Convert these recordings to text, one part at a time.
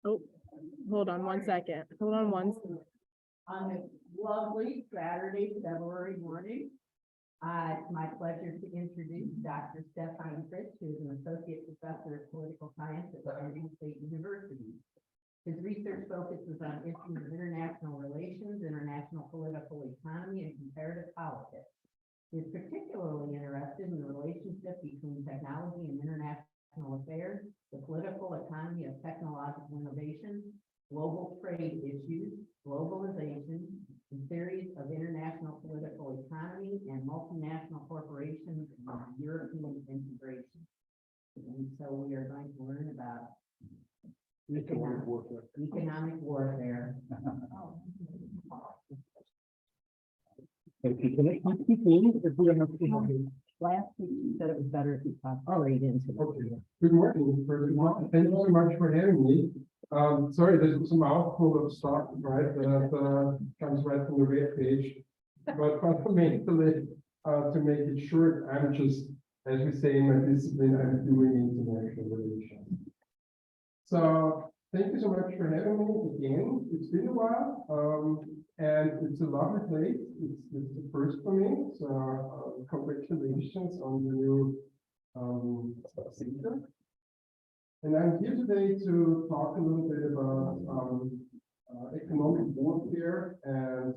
Oh, hold on one second. Hold on one. On this lovely Saturday, February morning, it's my pleasure to introduce Dr. Stefan Fritsch, who is an associate professor of political science at Oregon State University. His research focuses on issues of international relations, international political economy, and comparative politics. He is particularly interested in the relationship between technology and international affairs, the political economy of technological innovation, global trade issues, globalization, and theories of international political economy and multinational corporations and European integration. And so we are going to learn about economic warfare. Last week you said it was better if you talked straight into it. Okay. Good morning. Thank you so much for having me. Sorry, there's a mouthful of stuff, right, that comes right from the web page. But fundamentally, to make it short, I'm just, as we say in my discipline, I'm doing international relations. So thank you so much for having me again. It's been a while, and it's a lovely place. It's the first for me. So congratulations on the new center. And I'm here today to talk a little bit about economic warfare and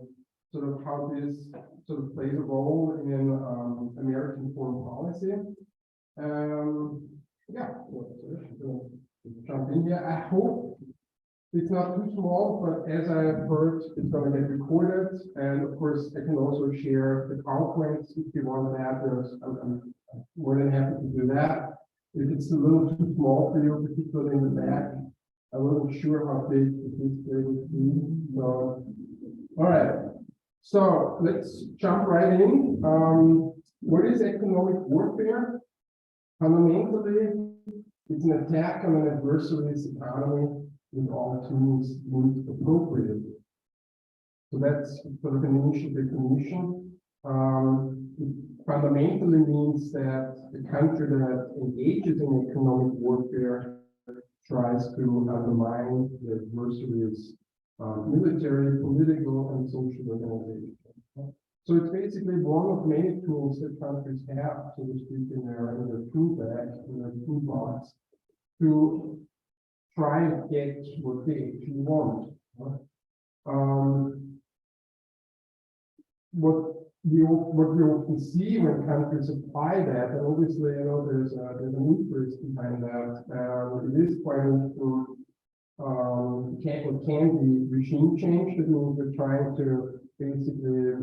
sort of how this sort of plays a role in American foreign policy. Yeah, so, jump in here. I hope it's not too small, but as I have heard, it's going to get recorded. And of course, I can also share the PowerPoints if you want that. I'm more than happy to do that. If it's a little too small for you, particularly in the back, I wasn't sure how big the display would be. So, all right. So let's jump right in. What is economic warfare? Fundamentally, it's an attack on an adversary's economy with all tools deemed appropriate. So that's sort of an initial definition. It fundamentally means that the country that engages in economic warfare tries to undermine the adversary's military, political, and social organization. So it's basically one of many tools that countries have, so to speak, in their tool bag, in their toolbox, to try and get what they actually want. What we often see when countries apply that, and obviously, you know, there's an interest behind that. It is quite often can be regime change. That means we're trying to basically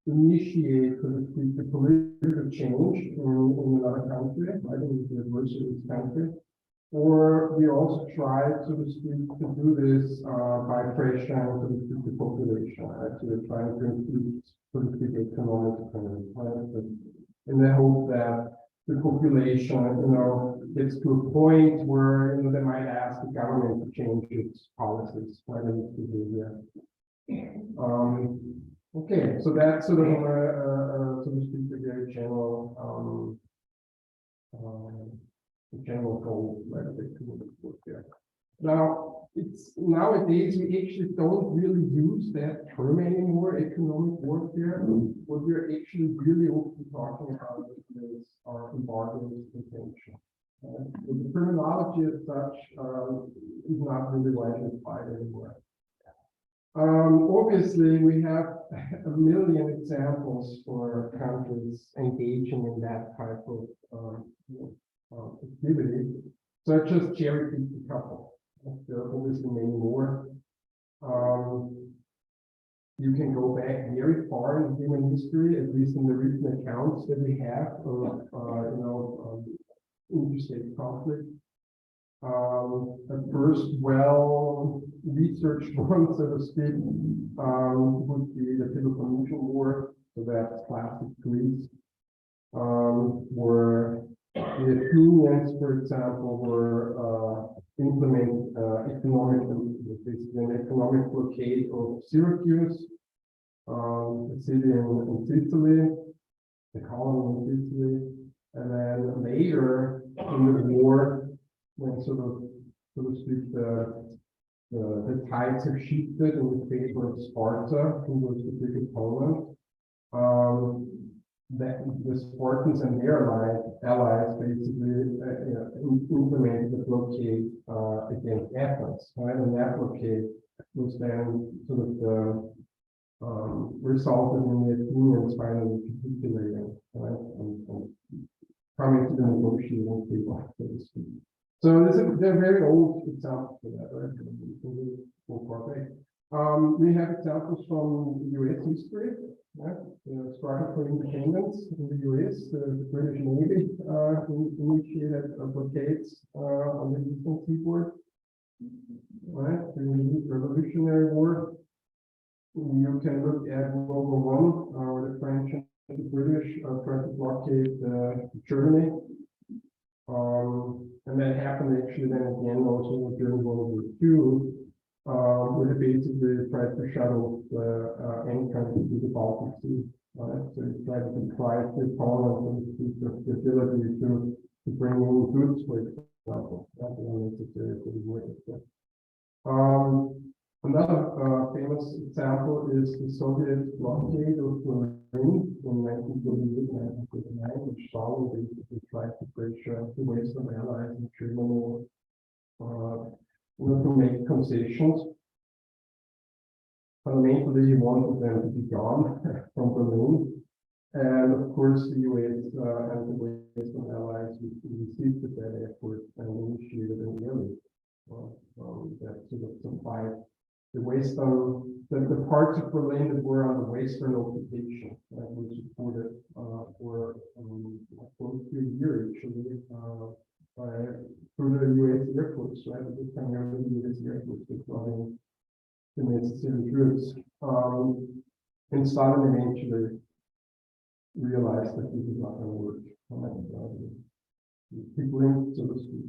initiate, so to speak, the political change in another country, right, in the adversary's country. Or we also try, so to speak, to do this by pressuring, so to speak, the population. Right? So we're trying to increase, so to speak, economic development, right? In the hope that the population, you know, gets to a point where, you know, they might ask the government to change its policies, right, and its behavior. Okay, so that's sort of so to speak, a very general goal, right, of economic warfare. Now, it's nowadays we actually don't really use that term anymore, economic warfare. What we're actually really often talking about is our embargoes and sanctions. So the terminology as such is not really widely applied anymore. Obviously, we have a million examples for countries engaging in that type of activity. So I just cherry-picked a couple. There are obviously many more. You can go back very far in human history, at least in the written accounts that we have of interstate conflict. The first well-researched one, so to speak, would be the Peloponnesian War. So that's classic Greece, where the Athenians, for example, were implementing basically an economic blockade of Syracuse, a city in Sicily, the colony in Sicily, and then later in the war, when sort of so to speak, the tides have shifted in the favor of Sparta, who was the big opponent. That the Spartans and their allies basically implemented a blockade against Athens, right? And that blockade was then sort of the resulted in the Athenians finally capitulating, right? And coming to the negotiating table, so to speak. So they're very old examples for that, right? We have examples from U.S. history, right? The struggle for independence in the U.S., the British Navy initiated blockades on the eastern seaboard, right? During the Revolutionary War. You can look at World War I, where the French and the British tried to blockade Germany. And that happened actually then again also during World War II, where they basically tried to shut off any kind of the Baltic Sea. Right? So they tried to deprive the opponent of the ability to bring in goods, for example. That was necessary for the war. Another famous example is the Soviet blockade of Berlin in 1938-1939, which Stalin basically tried to pressure the Western Allies in Germany to make concessions. Fundamentally, he wanted them to be gone from Berlin. And of course, the US and the Western Allies resisted that effort and initiated an early that sort of supplied the parts of Berlin that were under Western occupation, were supported for close to a year actually through the U.S. Air Force, right? At this time, the U.S. Air Force was running the necessary troops. And Stalin eventually realized that this is not going to work. People linked, so to speak.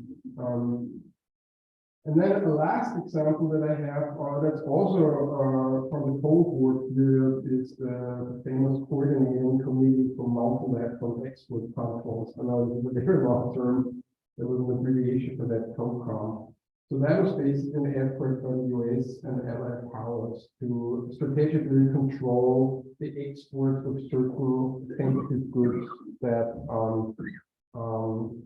And then the last example that I have that's also from the Cold War period is the famous coordinating committee for multilateral export controls. I know this is a very long term. There was an abbreviation for that COCOM. So that was basically an effort by the US and allied powers to strategically control the export of certain sensitive goods that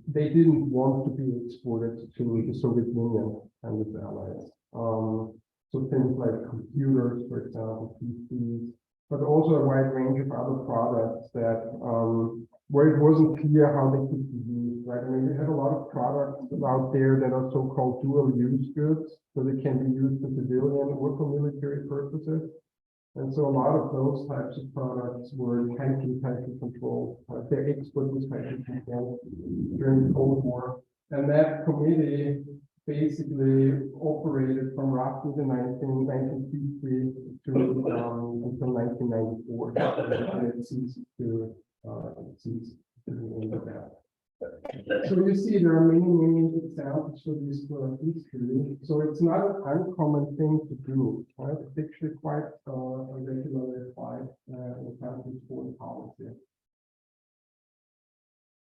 they didn't want to be exported to the Soviet Union and its allies. So things like computers, for example, PCs, but also a wide range of other products that where it wasn't clear how they could be used, right? I mean, we have a lot of products out there that are so-called dual-use goods, so they can be used for civilian or for military purposes. And so a lot of those types of products were tightly controlled. Their export was tightly controlled during the Cold War. And that committee basically operated from roughly the 1953 to until 1994. And it ceased to end of that. So you see, there are many examples for this history. So it's not an uncommon thing to do, right? It's actually quite regularly applied in countries' foreign policy.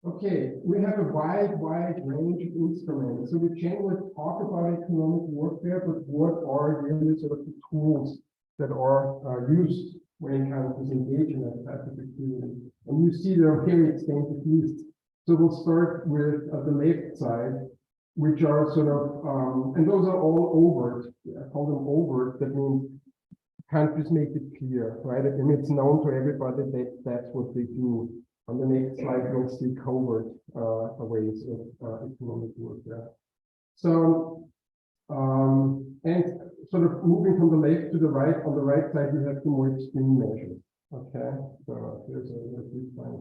Okay, we have a wide range of instruments. So we generally talk about economic warfare, but what are really sort of the tools that are used when countries engage in that type of activity? And you see there are very extensive lists. So we'll start with the left side, which are sort of, and those are all overt. I call them overt. That means countries make it clear, right? I mean, it's known to everybody that that's what they do. On the next slide, we'll see covert ways of economic warfare. So, and sort of moving from the left to the right, on the right side, you have the more extreme measures. Okay, so here's this line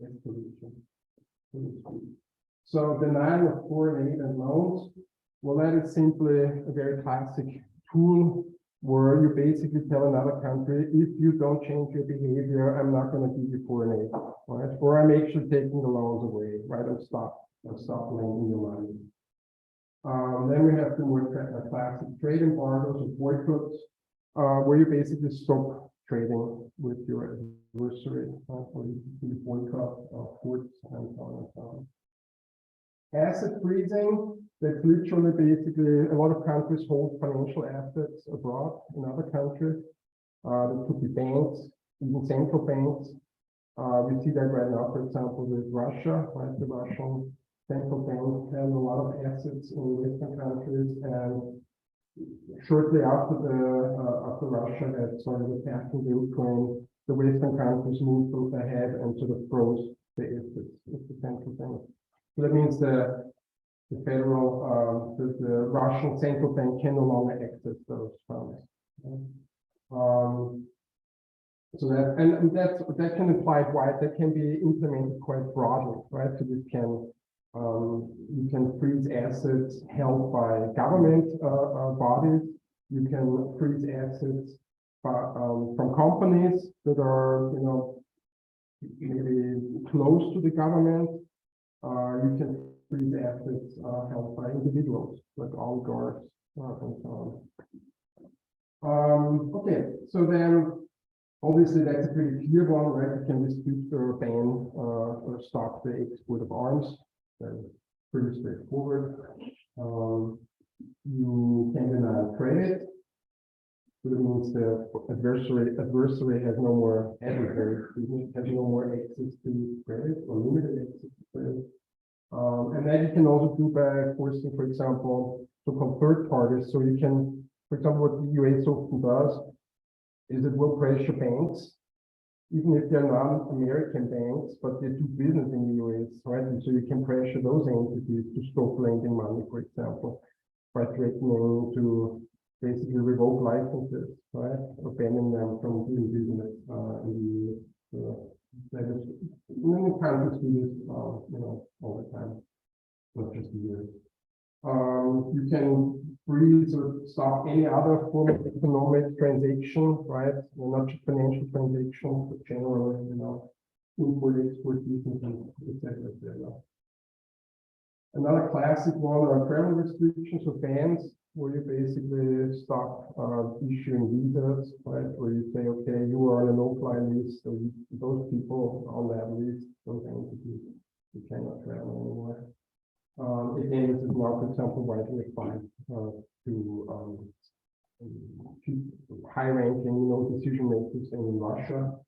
escalation. So denial of foreign aid and loans, well, that is simply a very classic tool where you basically tell another country, if you don't change your behavior, I'm not going to give you foreign aid, right? Or I'm actually taking the loans away, right? I'm stop lending you money. Then we have the more classic trade embargoes or boycotts, where you basically stop trading with your adversary, or you boycott ports and so on and so on. Asset freezing, that's literally basically a lot of countries hold financial assets abroad in other countries. That could be banks, even central banks. We see that right now, for example, with Russia, right? The Russian central bank has a lot of assets in Western countries, and shortly after after Russia had started attacking the Ukraine, the Western countries moved ahead and sort of froze the assets of the central bank. So that means the federal, the Russian central bank can no longer access those funds. So that can imply why that can be implemented quite broadly, right? So this can you can freeze assets held by government bodies. You can freeze assets from companies that are, you know, maybe close to the government. You can freeze assets held by individuals, like oligarchs and so on. Okay, so then obviously that's a pretty clear one, right? You can restrict or ban or stop the export of arms. That's pretty straightforward. You can deny credit. So that means the adversary has no more adversary, has no more access to credit or limited access to credit. And that you can also do by forcing, for example, so-called third parties. So you can, for example, what the US often does is it will pressure banks, even if they're non-American banks, but they do business in the US, right? And so you can pressure those entities to stop lending money, for example, by threatening to basically revoke licenses, right? Or banning them from doing business in the US. Many countries do this, you know, all the time, not just the US. You can freeze or stop any other form of economic transaction, right? Well, not just financial transactions, but generally, you know, import, export, business, and etc. Another classic one are travel restrictions or bans, where you basically stop issuing visas, right? Where you say, okay, you are on a no-fly list, so those people on that list, those entities, you cannot travel anymore. Again, this is now, for example, widely applied to high-ranking, you know, decision makers in Russia.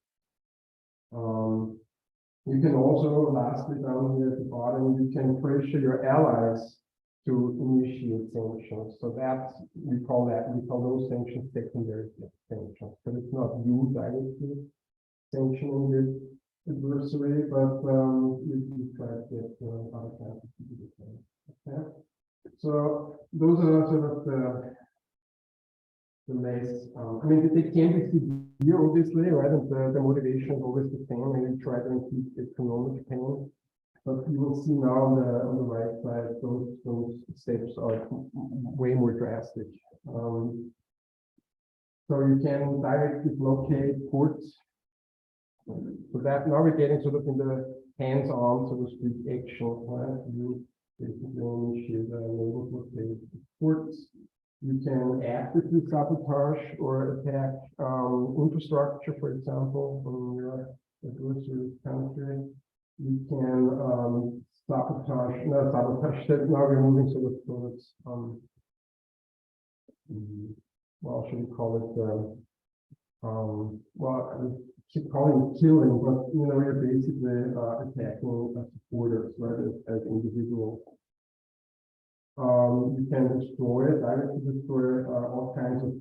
You can also, lastly, down here at the bottom, you can pressure your allies to initiate sanctions. So that we call those sanctions secondary sanctions. But it's not you directly sanctioning the adversary, but you try to get other countries to do the same. Okay. So those are sort of the less. I mean, they can be severe, obviously, right? And the motivation is always the same, and you try to increase economic pain. But you will see now on the right side, those steps are way more drastic. So you can directly blockade ports. So that now we're getting sort of in the hands-on, so to speak, action. Right? You basically initiate a naval blockade ports. You can actively sabotage or attack infrastructure, for example, from your adversary country. You can sabotage, now we're moving sort of towards, well, should we call it, well, I keep calling it killing, but, you know, you're basically attacking supporters, right, as individuals. You can directly destroy all kinds of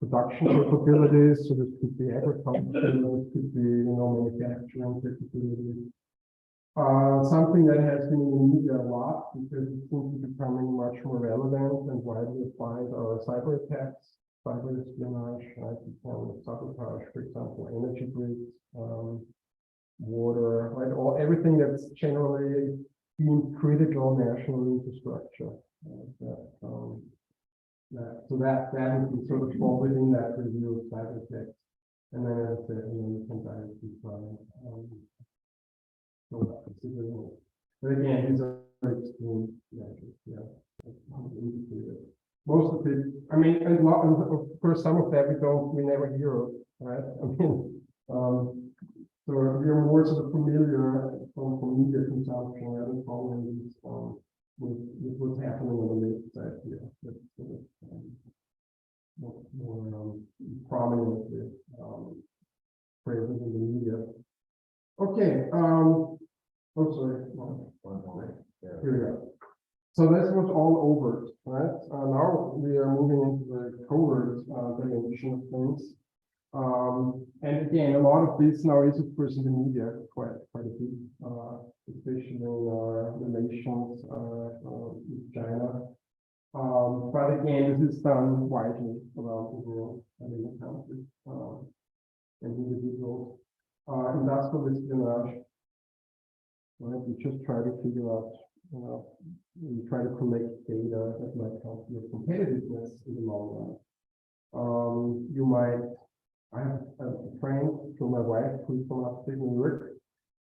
production capabilities. So this could be agriculture, this could be, you know, manufacturing capabilities. Something that has been in the media a lot because it seems to be becoming much more relevant and widely applied are cyber attacks, cyber espionage. Right? You can sabotage, for example, energy grids, water, right? Everything that's generally deemed critical national infrastructure. So that would sort of fall within that review of cyber attacks. And then, as I said, you can directly but again, these are extreme measures. Yeah, most of it. I mean, and of course, some of that we never hear of, right? I mean, So we are more sort of familiar from media consumption and following this, with what's happening on the left side here. That's sort of, more prominently present in the media. Okay. Oh, sorry. Here we go. So this was all overt, right? Now we are moving into the covert dimension of things. And again, a lot of this now is, of course, in the media quite a bit, especially in our relations with China. But again, this is done widely around the world and in the countries and individuals. Industrial espionage, right? We just try to figure out, we try to collect data that might help your competitiveness in the long run. You might, I have a friend from my wife who's from upstate New York,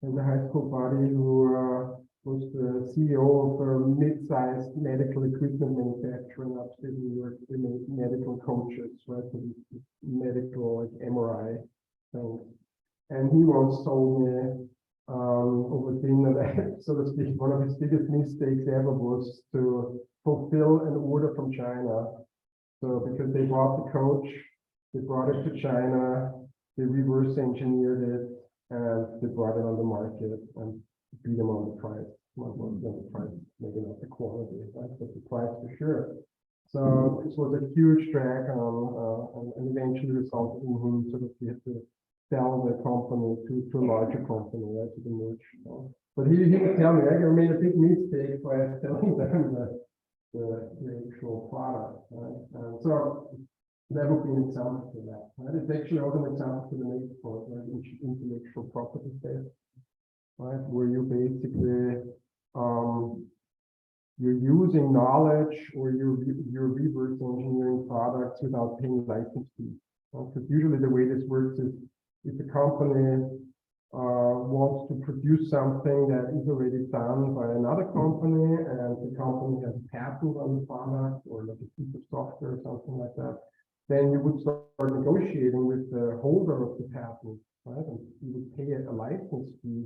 and a high school buddy who was the CEO of a mid-sized medical equipment manufacturer in upstate New York. They make medical coaches, right? So medical, like MRI things. And he once told me over dinner that, so to speak, one of his biggest mistakes ever was to fulfill an order from China. So because they bought the coach, they brought it to China, they reverse engineered it, and they brought it on the market and beat them on the price. Not on the price, maybe not the quality, right? But the price for sure. So this was a huge drag on, and eventually resulted in him sort of had to sell the company to a larger company, right, to the merge. But he would tell me, I made a big mistake by selling them the actual product, right? And so that would be an example for that. Right? It's actually also an example for the next part, right? Intellectual property theft, right? Where you basically you're using knowledge or you're reverse engineering products without paying license fees. Because usually the way this works is if a company wants to produce something that is already done by another company and the company has a patent on the product or like a piece of software or something like that, then you would start negotiating with the holder of the patent, right? And you would pay a license fee.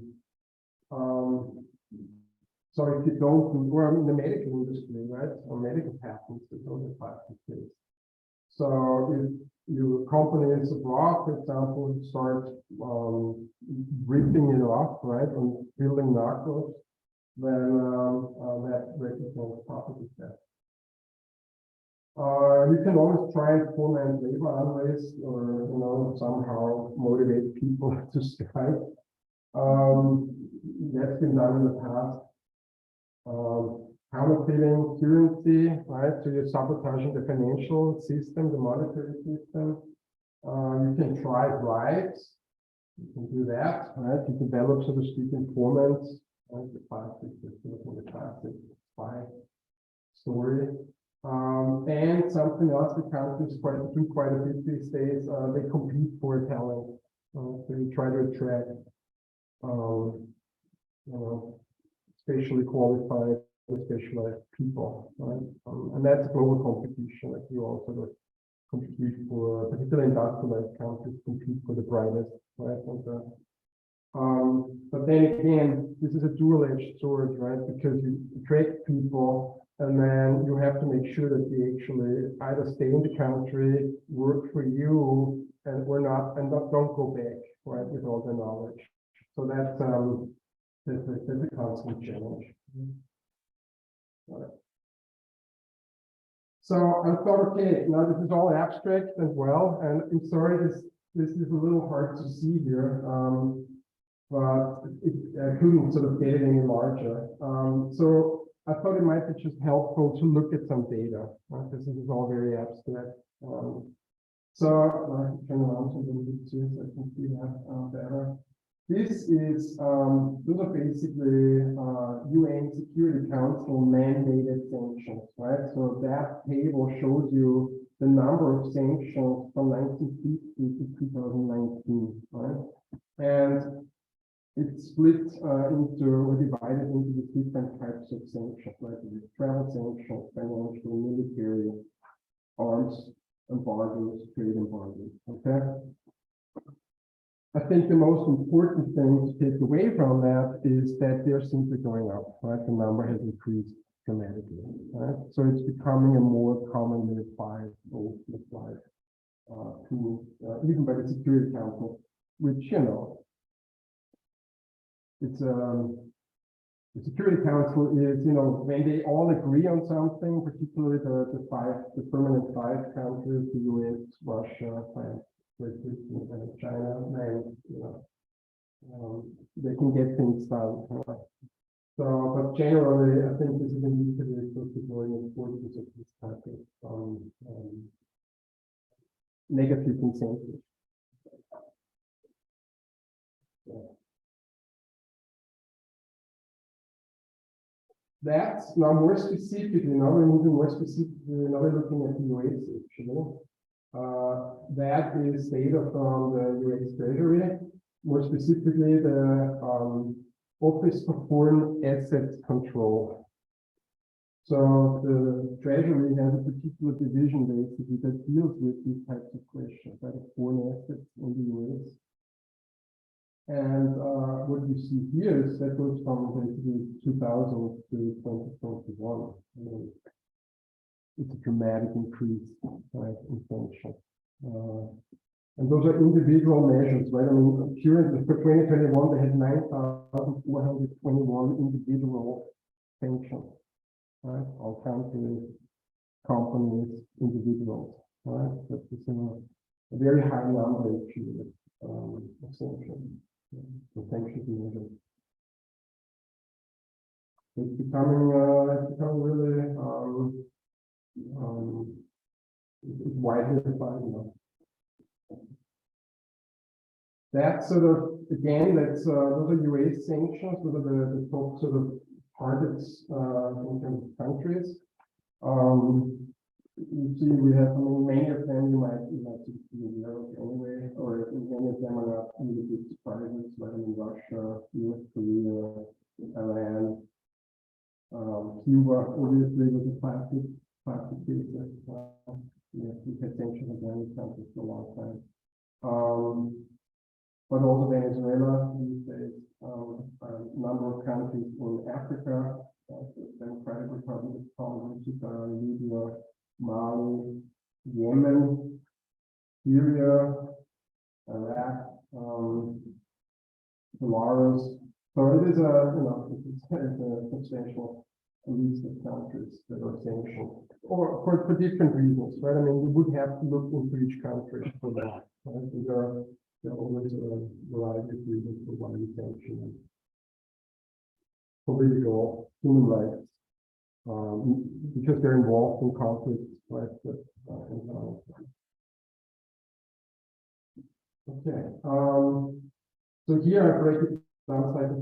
So if you don't do, or in the medical industry, right, or medical patents, there's only 5 case. So if your company is abroad, for example, you start ripping it off, right, and building narcos, then that represents property theft. You can always try and foment labor unrest or somehow motivate people to strike. That's been done in the past. Counterfeiting currency, right? So you're sabotaging the financial system, the monetary system. You can try bribes. You can do that, right? You develop, so to speak, informants, right? The classic spy story. And something else the countries do quite a bit these days. They compete for talent. So you try to attract, spatially qualified, specialized people, right? And that's global competition. Like you also compete for, particularly industrialized countries, compete for the brightest, right? But then again, this is a dual-edged sword, right? Because you attract people, and then you have to make sure that they actually either stay in the country, work for you, and don't go back, right, with all the knowledge. So that's a constant challenge. Right. So I thought, okay, now this is all abstract as well, and I'm sorry, this is a little hard to see here, but I couldn't sort of get it any larger. So I thought it might be just helpful to look at some data, right? This is all very abstract. So I can turn around a little bit too, so I can see that better. This is, those are basically UN Security Council mandated sanctions, right? So that table shows you the number of sanctions from 1950 to 2019, right? And it's split into, or divided into the different types of sanctions, like the travel sanctions, financial, military, arms embargoes, trade embargoes, okay? I think the most important thing to take away from that is that they're simply going up, right? The number has increased dramatically, right? So it's becoming a more commonly applied tool, even by the Security Council, which, you know, it's the Security Council is, you know, when they all agree on something, particularly the permanent five countries, the US, Russia, France, Great Britain, and China, then, you know, they can get things done. So, but generally, I think this is an indicator of the growing importance of this type of negative incentive. So that's now more specifically, now we're moving more specifically, now we're looking at the US actually. That is data from the US Treasury, more specifically the Office for Foreign Assets Control. So the Treasury has a particular division basically that deals with these types of questions, like foreign assets in the US. And what you see here is that goes from basically 2000 to 2021. I mean, it's a dramatic increase, right, in sanctions. And those are individual measures, right? I mean, currently for 2021, they had 9,421 individual sanctions, right? All countries, companies, individuals, right? That is a very high number actually of sanctions. Sanctions measures. It's becoming really it's widely applied now. That's sort of, again, that's those are US sanctions, those are the top sort of targets in terms of countries. You see, we have, I mean, many of them you might see in Europe anyway, or many of them are not really big surprises, like in Russia, North Korea, Iran, Cuba, obviously was a classic case. We've had sanctions against these countries for a long time. But also Venezuela these days, a number of countries in Africa, the Democratic Republic of Congo, Libya, Mali, Yemen, Syria, Iraq, Belarus. So it is it's a substantial list of countries that are sanctioned, or for different reasons, right? I mean, you would have to look into each country for that, right? There are always a variety of reasons for why you sanction political, human rights, because they're involved in conflicts, right? Okay. So here I break it down slightly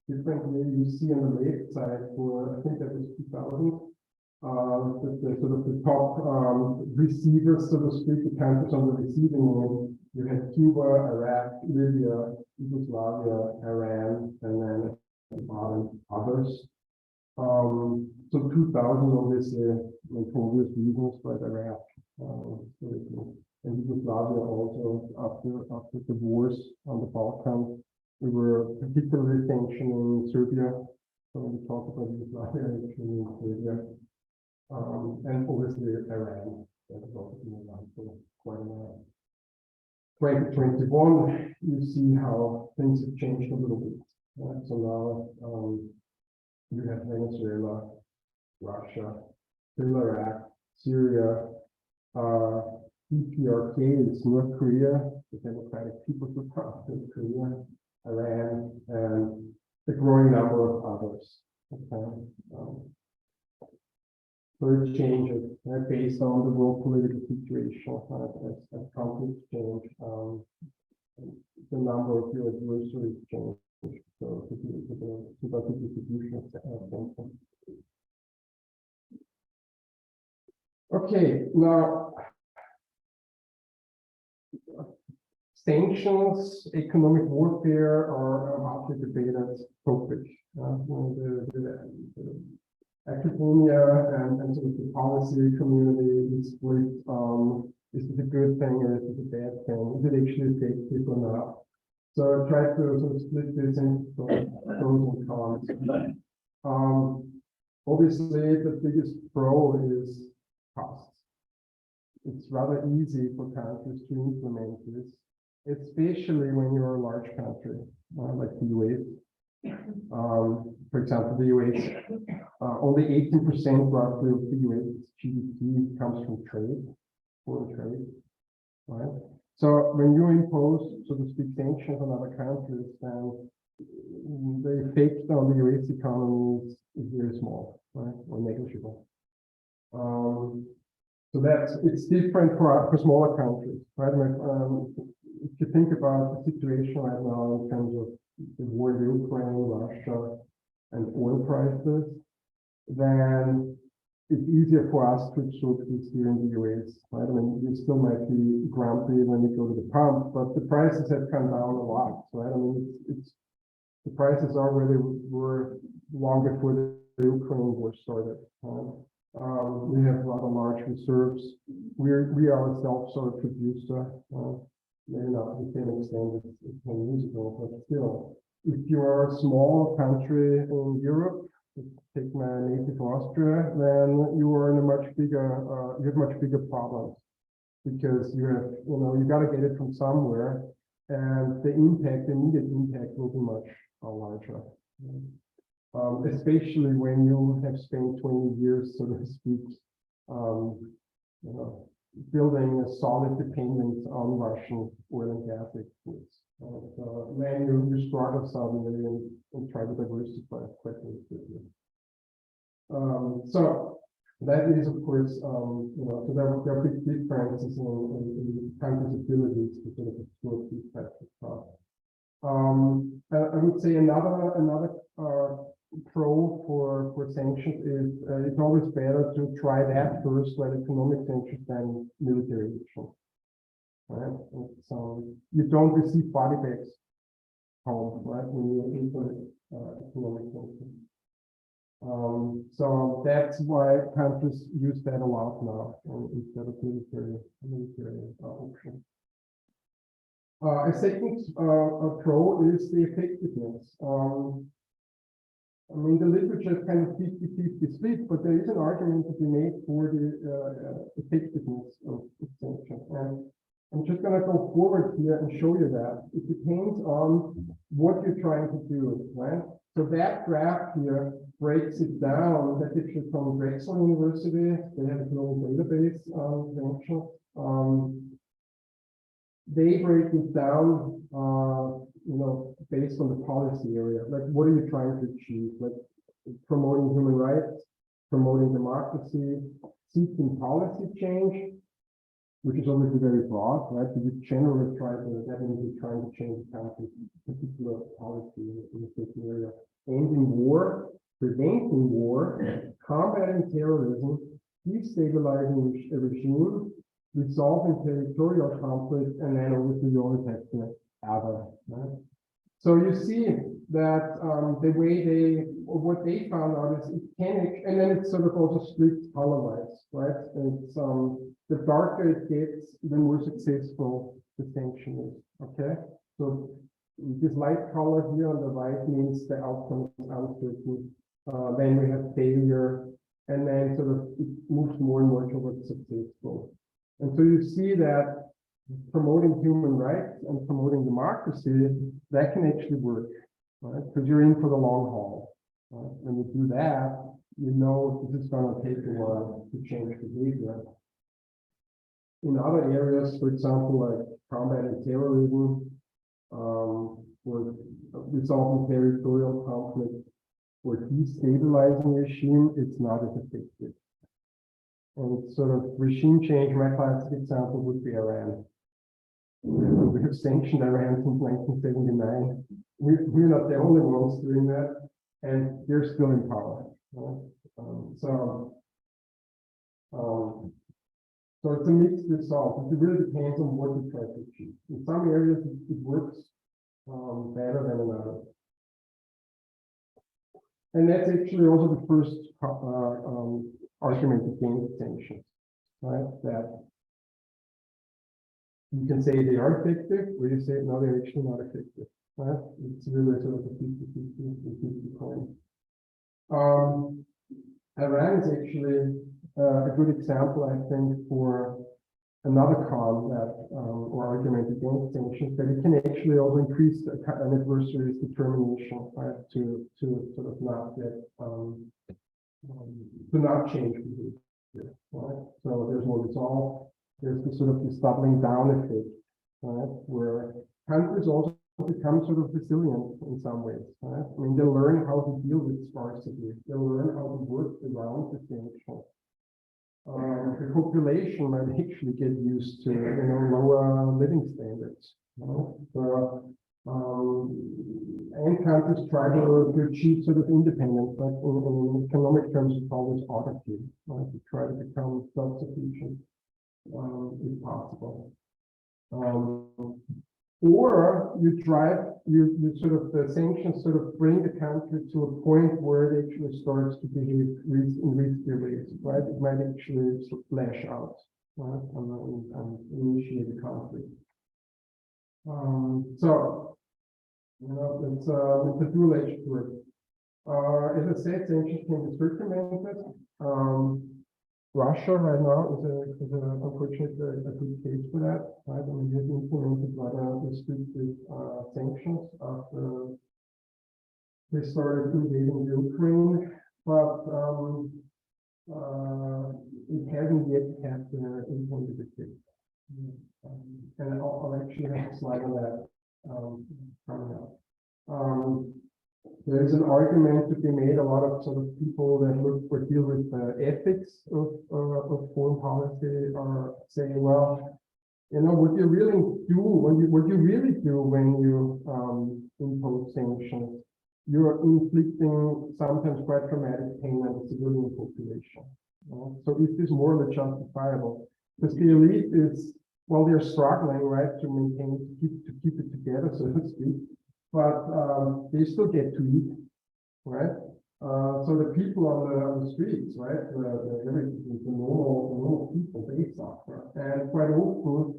differently. You see on the left side for, I think that was 2000, the sort of the top receivers, so to speak, the countries on the receiving end. You had Cuba, Iraq, Libya, Yugoslavia, Iran, and then at the bottom others. So 2000 obviously, for obvious reasons, but Iraq, and Yugoslavia also after the wars on the Balkans. We were particularly sanctioning Serbia. So when we talk about Yugoslavia, actually Serbia, and obviously Iran. That is also been around for quite a while. 2021, you see how things have changed a little bit. So now you have Venezuela, Russia, Iraq, Syria, DPRK is North Korea, the Democratic People's Republic of Korea, Iran, and a growing number of others. Okay. So it changes based on the world political situation as conflicts change. The number of your adversaries change. So the distribution of sanctions. Okay, now sanctions, economic warfare are hotly debated topics. The academia and sort of the policy community is split is it a good thing or is it a bad thing? Is it actually effective or not? So I tried to sort of split this into pros and cons. Obviously, the biggest pro is costs. It's rather easy for countries to implement this, especially when you're a large country, like the US. For example, the US, only 18% roughly of the US GDP comes from trade, foreign trade, right? So when you impose, so to speak, sanctions on other countries, then the effect on the US economy is very small, right, or negligible. So it's different for smaller countries, right? If you think about the situation right now in terms of the war in Ukraine, Russia, and oil prices, then it's easier for us to absorb this here in the US, right? I mean, we still might be grumpy when we go to the pump, but the prices have come down a lot, right? I mean, the prices already were long before the Ukraine war started. We have rather large reserves. We ourselves are a producer, maybe not to the same extent as 10 years ago, but still, if you're a small country in Europe, take my native Austria, then you are in a much bigger, you have much bigger problems because you have, you got to get it from somewhere, and the immediate impact will be much larger. Especially when you have spent 20 years, so to speak, building a solid dependence on Russian oil and gas exports. So then you struggle suddenly and try to diversify quite quickly. So that is, of course, so there are big differences in countries' abilities to sort of absorb these types of costs. I would say another pro for sanctions is it's always better to try that first, like economic sanctions, than military action. Right? So you don't receive body bags home, right? When you implement economic sanctions. So that's why countries use that a lot now instead of military option. A second pro is the effectiveness. I mean, the literature is kind of 50-50 split, but there is an argument to be made for the effectiveness of sanctions. And I'm just going to go forward here and show you that. It depends on what you're trying to do, right? So that graph here breaks it down. That is from Drexel University. They have a global database on sanctions. They break it down, based on the policy area. Like, what are you trying to achieve? Like, promoting human rights, promoting democracy, seeking policy change, which is obviously very broad, right? Because you generally that means you're trying to change the country's particular policy in a certain area. Ending war, preventing war, combating terrorism, destabilizing a regime, resolving territorial conflict, and then obviously you always have the other, right? So you see that the way what they found out is it can, and then it's sort of also split color-wise, right? It's the darker it gets, the more successful the sanction is. Okay, so this light color here on the right means the outcome is uncertain. Then we have failure, and then sort of it moves more and more towards successful. And so you see that promoting human rights and promoting democracy, that can actually work, right? Because you're in for the long haul. Right? When you do that, you know this is going to take a while to change behavior. In other areas, for example, like combating terrorism, or resolving territorial conflict, or destabilizing regime, it's not as effective. And sort of regime change, my classic example would be Iran. We have sanctioned Iran since 1979. We're not the only ones doing that, and they're still in power. Right? So it's a mixed result. It really depends on what you try to achieve. In some areas, it works better than in others. And that's actually also the first argument against sanctions, right? That you can say they are effective, or you say, no, they're actually not effective. Right? It's really sort of a 50-50 coin. Iran is actually a good example, I think, for another con that, or argument against sanctions, that it can actually also increase an adversary's determination, right, to sort of not get, to not change behavior, right? So there's more resolve. There's the sort of this doubling down effect, right, where countries also become sort of resilient in some ways, right? I mean, they learn how to deal with scarcity. They learn how to work around the sanctions. The population might actually get used to, lower living standards. And countries try to achieve sort of independence, but in economic terms, it's always autarky, right? To try to become self-sufficient, if possible. Or you sort of, the sanctions sort of bring the country to a point where it actually starts to behave in riskier ways, right? It might actually flash out, right, and initiate a conflict. So, it's a dual-edged sword. As I said, sanctions can be circumvented. Russia right now is unfortunately a good case for that, right? I mean, we have implemented rather restrictive sanctions after they started invading Ukraine, but it hasn't yet had the intended effect. And I'll actually have a slide on that coming up. There is an argument to be made. A lot of sort of people that look or deal with the ethics of foreign policy are saying, well, what you really do, what you really do when you impose sanctions, you're inflicting sometimes quite traumatic pain on the civilian population. So is this morally justifiable? Because the elite is, well, they're struggling, right, to keep it together, so to speak. But they still get to eat, right? So the people on the streets, right, the normal people, they suffer, and quite often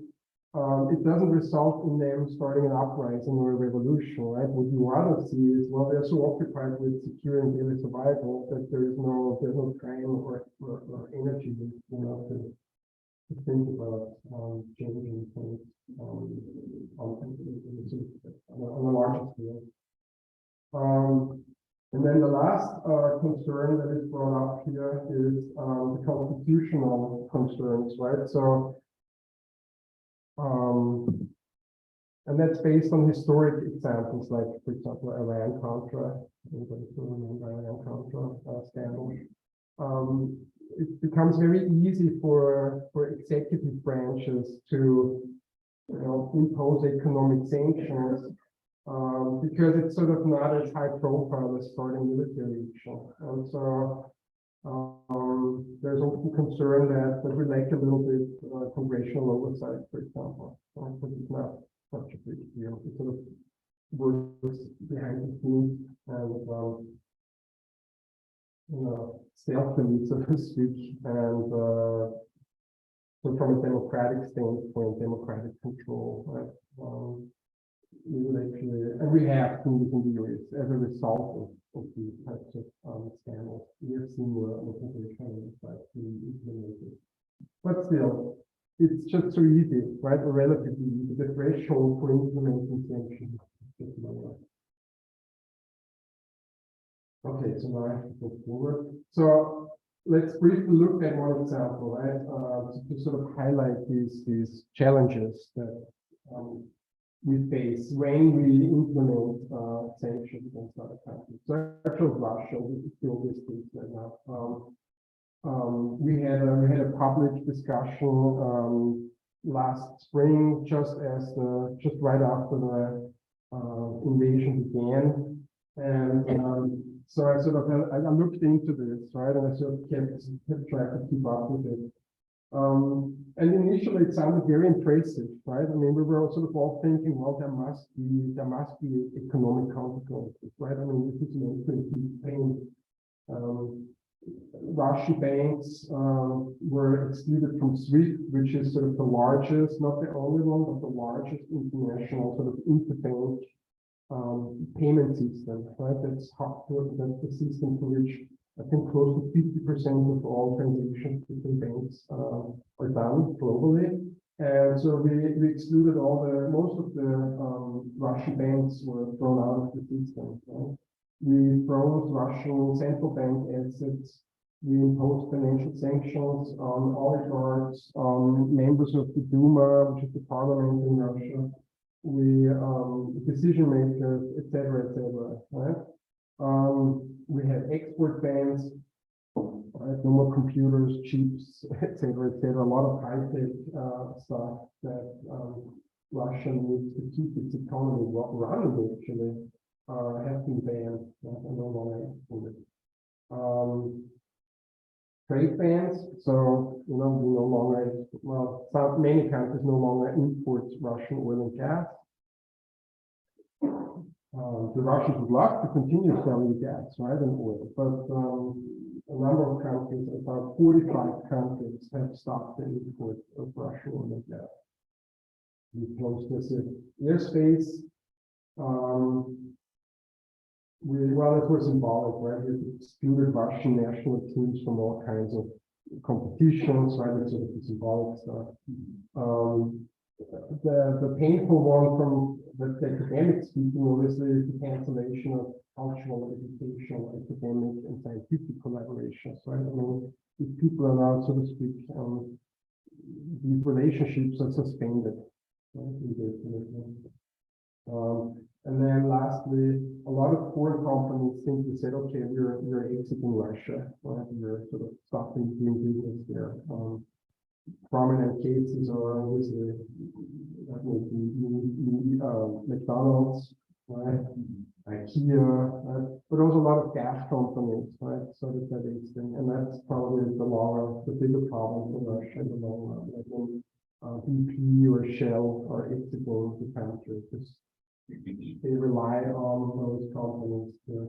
it doesn't result in them starting an uprising or a revolution, right? What you rather see is, well, they're so occupied with securing daily survival that there's no time or energy, to think about changing things on a larger scale. And then the last concern that is brought up here is the constitutional concerns, right? So, and that's based on historic examples, like, for example, Iran-Contra. Anybody still remember Iran-Contra scandal? It becomes very easy for executive branches to impose economic sanctions because it's sort of not as high profile as starting military action. And so there's often concern that we lack a little bit congressional oversight, for example. But it's not such a big deal. It sort of works behind the scenes and stealthily, so to speak, and so from a democratic standpoint, democratic control, right? We would actually, and we have seen this in the US as a result of these types of scandals. We have seen more organizational insight being implemented. But still, it's just so easy, right? Or relatively easy. The threshold for implementing sanctions is just lower. Okay, so now I have to go forward. So let's briefly look at one example, right? To sort of highlight these challenges that we face when we implement sanctions against other countries. So actually, Russia is the obvious case right now. We had a public discussion last spring, just right after the invasion began, and so I sort of I looked into this, right, and I sort of kept trying to keep up with it. And initially it sounded very impressive, right? I mean, we were sort of all thinking, well, there must be economic consequences, right? I mean, this is meant to inflict pain. Russian banks were excluded from SWIFT, which is sort of the largest, not the only one, but the largest international sort of interbank payment system, right? That's the system to which I think close to 50% of all transactions between banks are done globally. And so we excluded most of the Russian banks were thrown out of the system. Right? We froze Russian central bank assets. We imposed financial sanctions on oligarchs, on members of the Duma, which is the parliament in Russia. We decision makers, etc., right? We had export bans, right? No more computers, chips, etc., etc. A lot of high-tech stuff that Russia needs to keep its economy running. Actually, have been banned and no longer exported. Trade bans, so we no longer, many countries no longer import Russian oil and gas. The Russians would love to continue selling gas, right, and oil, but a number of countries, about 45 countries, have stopped the import of Russian oil and gas. We closed this airspace. It was symbolic, right? We excluded Russian national teams from all kinds of competitions, right? It's sort of the symbolic stuff. The painful one from the academic speaking, obviously, is the cancellation of cultural, educational, academic, and scientific collaborations, right? I mean, if people are now, so to speak, these relationships are suspended, right? And then lastly, a lot of foreign companies simply said, okay, we're exiting Russia, right? We're sort of stopping doing business there. Prominent cases are obviously McDonald's, right? IKEA, right? But also a lot of gas companies, right? So that exiting, and that's probably the bigger problem for Russia in the long run. Like when BP or Shell are exiting the country, because they rely on those companies to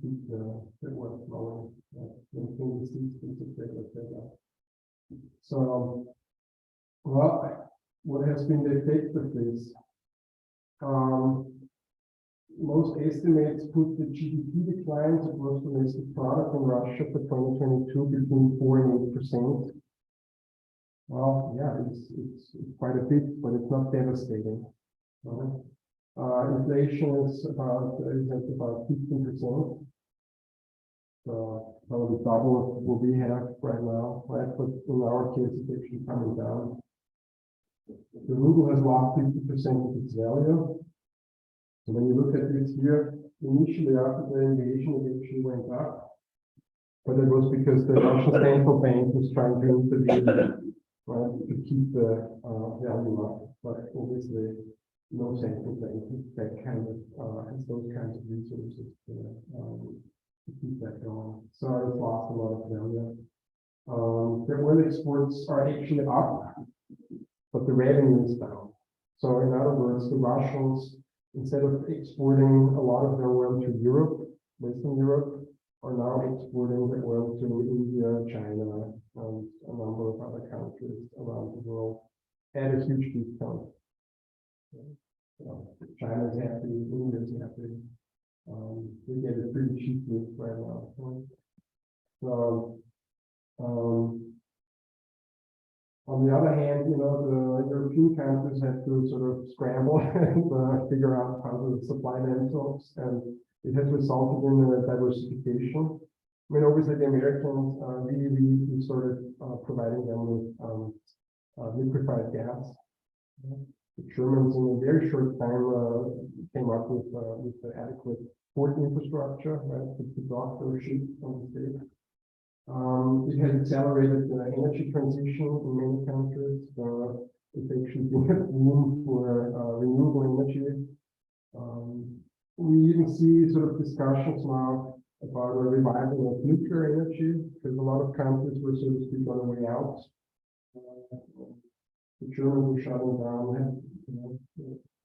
keep the work flowing, maintain the systems, etc. So, what has been the effect of this? Most estimates put the GDP declines of gross domestic product in Russia for 2022 between 4 and 8%. Well, yeah, it's quite a bit, but it's not devastating. Inflation is about 15%. So probably double what we have right now, right? But in our case, it's actually coming down. The ruble has lost 50% of its value. So when you look at this here, initially after the invasion, it actually went up. But it was because the Russian central bank was trying to intervene, right, to keep the value up. But obviously, no central bank that kind of has those kinds of resources to keep that going. So it's lost a lot of value. The oil exports are actually up, but the revenue is down. So in other words, the Russians, instead of exporting a lot of their oil to Europe, Western Europe, are now exporting the oil to India, China, and a number of other countries around the world at a huge discount. China is happy, India is happy. We get it pretty cheaply right now. So, on the other hand, the European countries have to sort of scramble and figure out how to supply themselves, and it has resulted in a diversification. I mean, obviously, the Americans, we started providing them with liquefied gas. The Germans, in a very short time, came up with the adequate port infrastructure, right, to dock their ships from the States. It has accelerated the energy transition in many countries. It's actually been a boom for renewable energy. We even see sort of discussions now about a revival of nuclear energy, because a lot of countries were, so to speak, on the way out. The Germans were shutting down,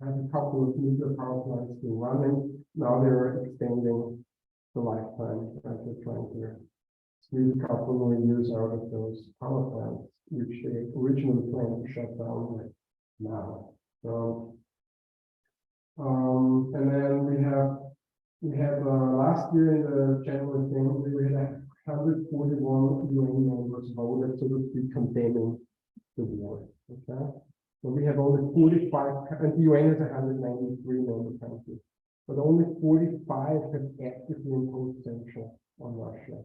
had a couple of nuclear power plants still running. Now they're extending the lifetime, they're trying to squeeze a couple more years out of those power plants, which they originally planned to shut down like now. So, and then we had last year in the General Assembly, we had 141 UN members voted, so to speak, condemning the war. Okay, so we have only 45, and the UN has 193 member countries, but only 45 have actively imposed sanctions on Russia.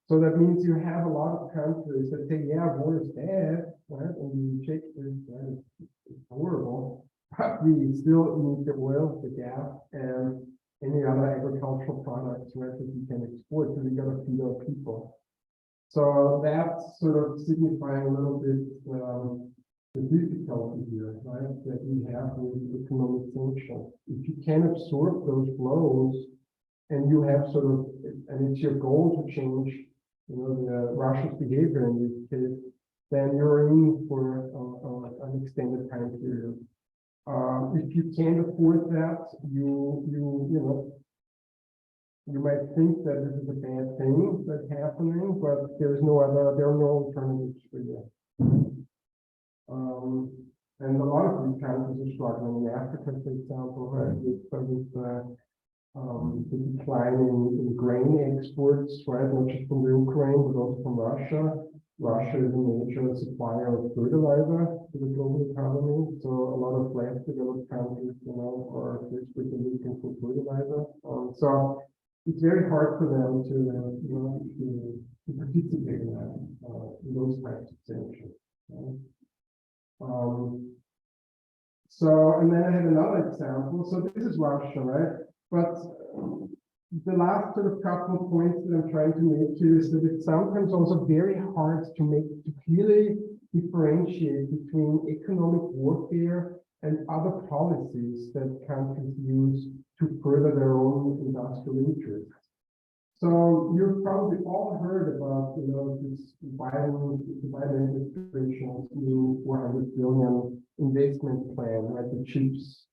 So that means you have a lot of countries that say, yeah, war is bad, right? And you check this, right? It's horrible, but we still need the oil, the gas, and any other agricultural products, right, that we can export, so we gotta feed our people. So that's sort of signifying a little bit the difficulty here, right, that we have with economic sanctions. If you can absorb those blows, and you have sort of, and it's your goal to change, you know, the Russia's behavior in this case, then you're in for an extended time period. If you can't afford that, you know, you might think that this is a bad thing that's happening, but there are no alternatives for you. And a lot of these countries are struggling. In Africa, for example, right, with the decline in grain exports, right, not just from the Ukraine, but also from Russia. Russia is a major supplier of fertilizer to the global economy. So a lot of less developed countries, you know, are desperately looking for fertilizer. So it's very hard for them to, you know, to participate in that, in those types of sanctions. Right? So, and then I had another example. So this is Russia, right? But the last sort of couple of points that I'm trying to make here is that it's sometimes also very hard to clearly differentiate between economic warfare and other policies that countries use to further their own industrial interests. So you've probably all heard about, you know, this Biden administration's new $400 billion investment plan, right? The CHIPS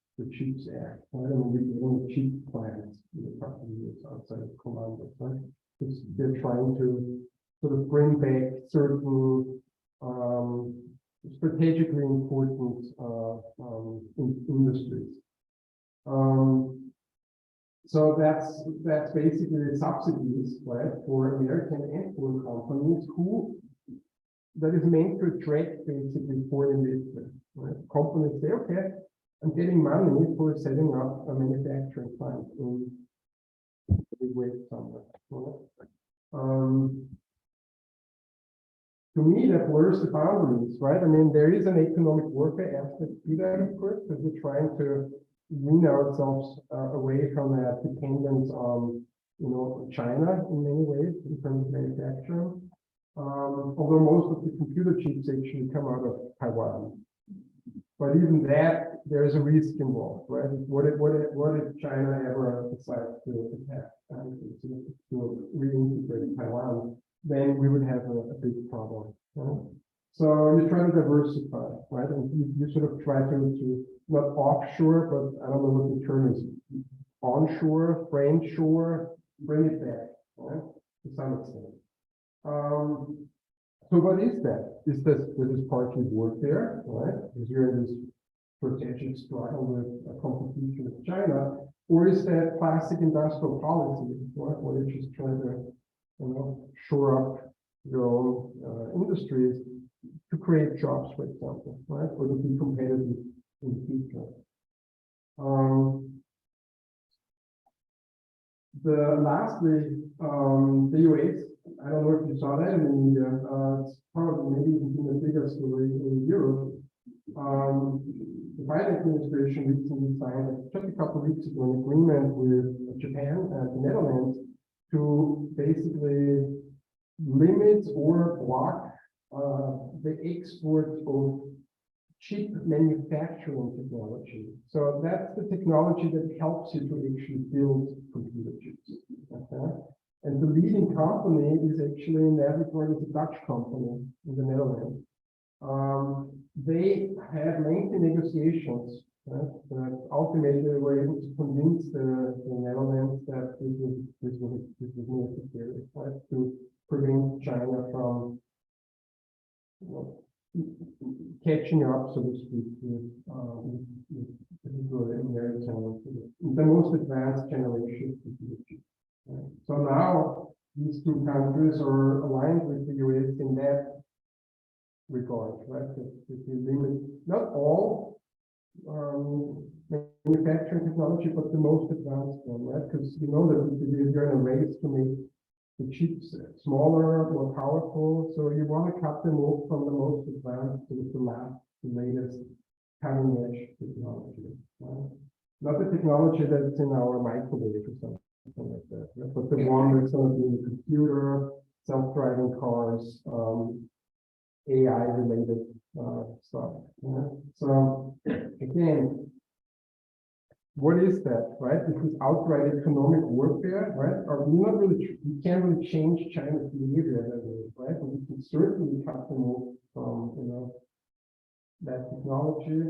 Act, right? And we're getting the CHIPS plans in a couple of years outside of Columbus, right? Because they're trying to sort of bring back certain strategically important industries. So that's basically subsidies, right, for American and foreign companies that is meant to attract basically foreign investment. Right? Companies say, okay, I'm getting money for setting up a manufacturing plant in the West somewhere. Right? To me, that blurs the boundaries, right? I mean, there is an economic warfare aspect to that, of course, because we're trying to wean ourselves away from that dependence on, you know, China in many ways in terms of manufacturing. Although most of the computer chips actually come out of Taiwan. But even that, there is a risk involved, right? What if China ever decides to attack and to reintegrate Taiwan? Then we would have a big problem. Right? So you try to diversify, right? And you sort of try to not offshore, but I don't know what the term is, onshore, friendshore, bring it back, right? To some extent. So what is that? Is this partly warfare, right? Because you're in this strategic struggle with a competition with China, or is that classic industrial policy, right? Where you're just trying to, you know, shore up your own industries to create jobs, for example, right? Or to be competitive in the future. Lastly, the US, I don't know if you saw that in the media, it's probably maybe even a bigger story in Europe. The Biden administration recently signed, just a couple of weeks ago, an agreement with Japan and the Netherlands to basically limit or block the export of chip manufacturing technology. So that's the technology that helps you to actually build computer chips. Okay? And the leading company is actually in that regard is a Dutch company in the Netherlands. They had lengthy negotiations right? But ultimately, we were able to convince the Netherlands that this was necessary, right? To prevent China from, you know, catching up, so to speak, with particularly American, the most advanced generation. Right? So now these two countries are aligned with the US in that regard, right? That we limit not all manufacturing technology, but the most advanced one, right? Because you know that we're in a race to make the chips smaller, more powerful. So you want to cut them off from the most advanced to the last, the latest cutting edge technology. Right? Not the technology that's in our microwave or something like that, right? But the one that's going to be in the computer, self-driving cars, AI related stuff. Yeah? So again, what is that, right? This is outright economic warfare, right? Or we can't really change China's behavior that way, right? But we can certainly cut them off from, you know, that technology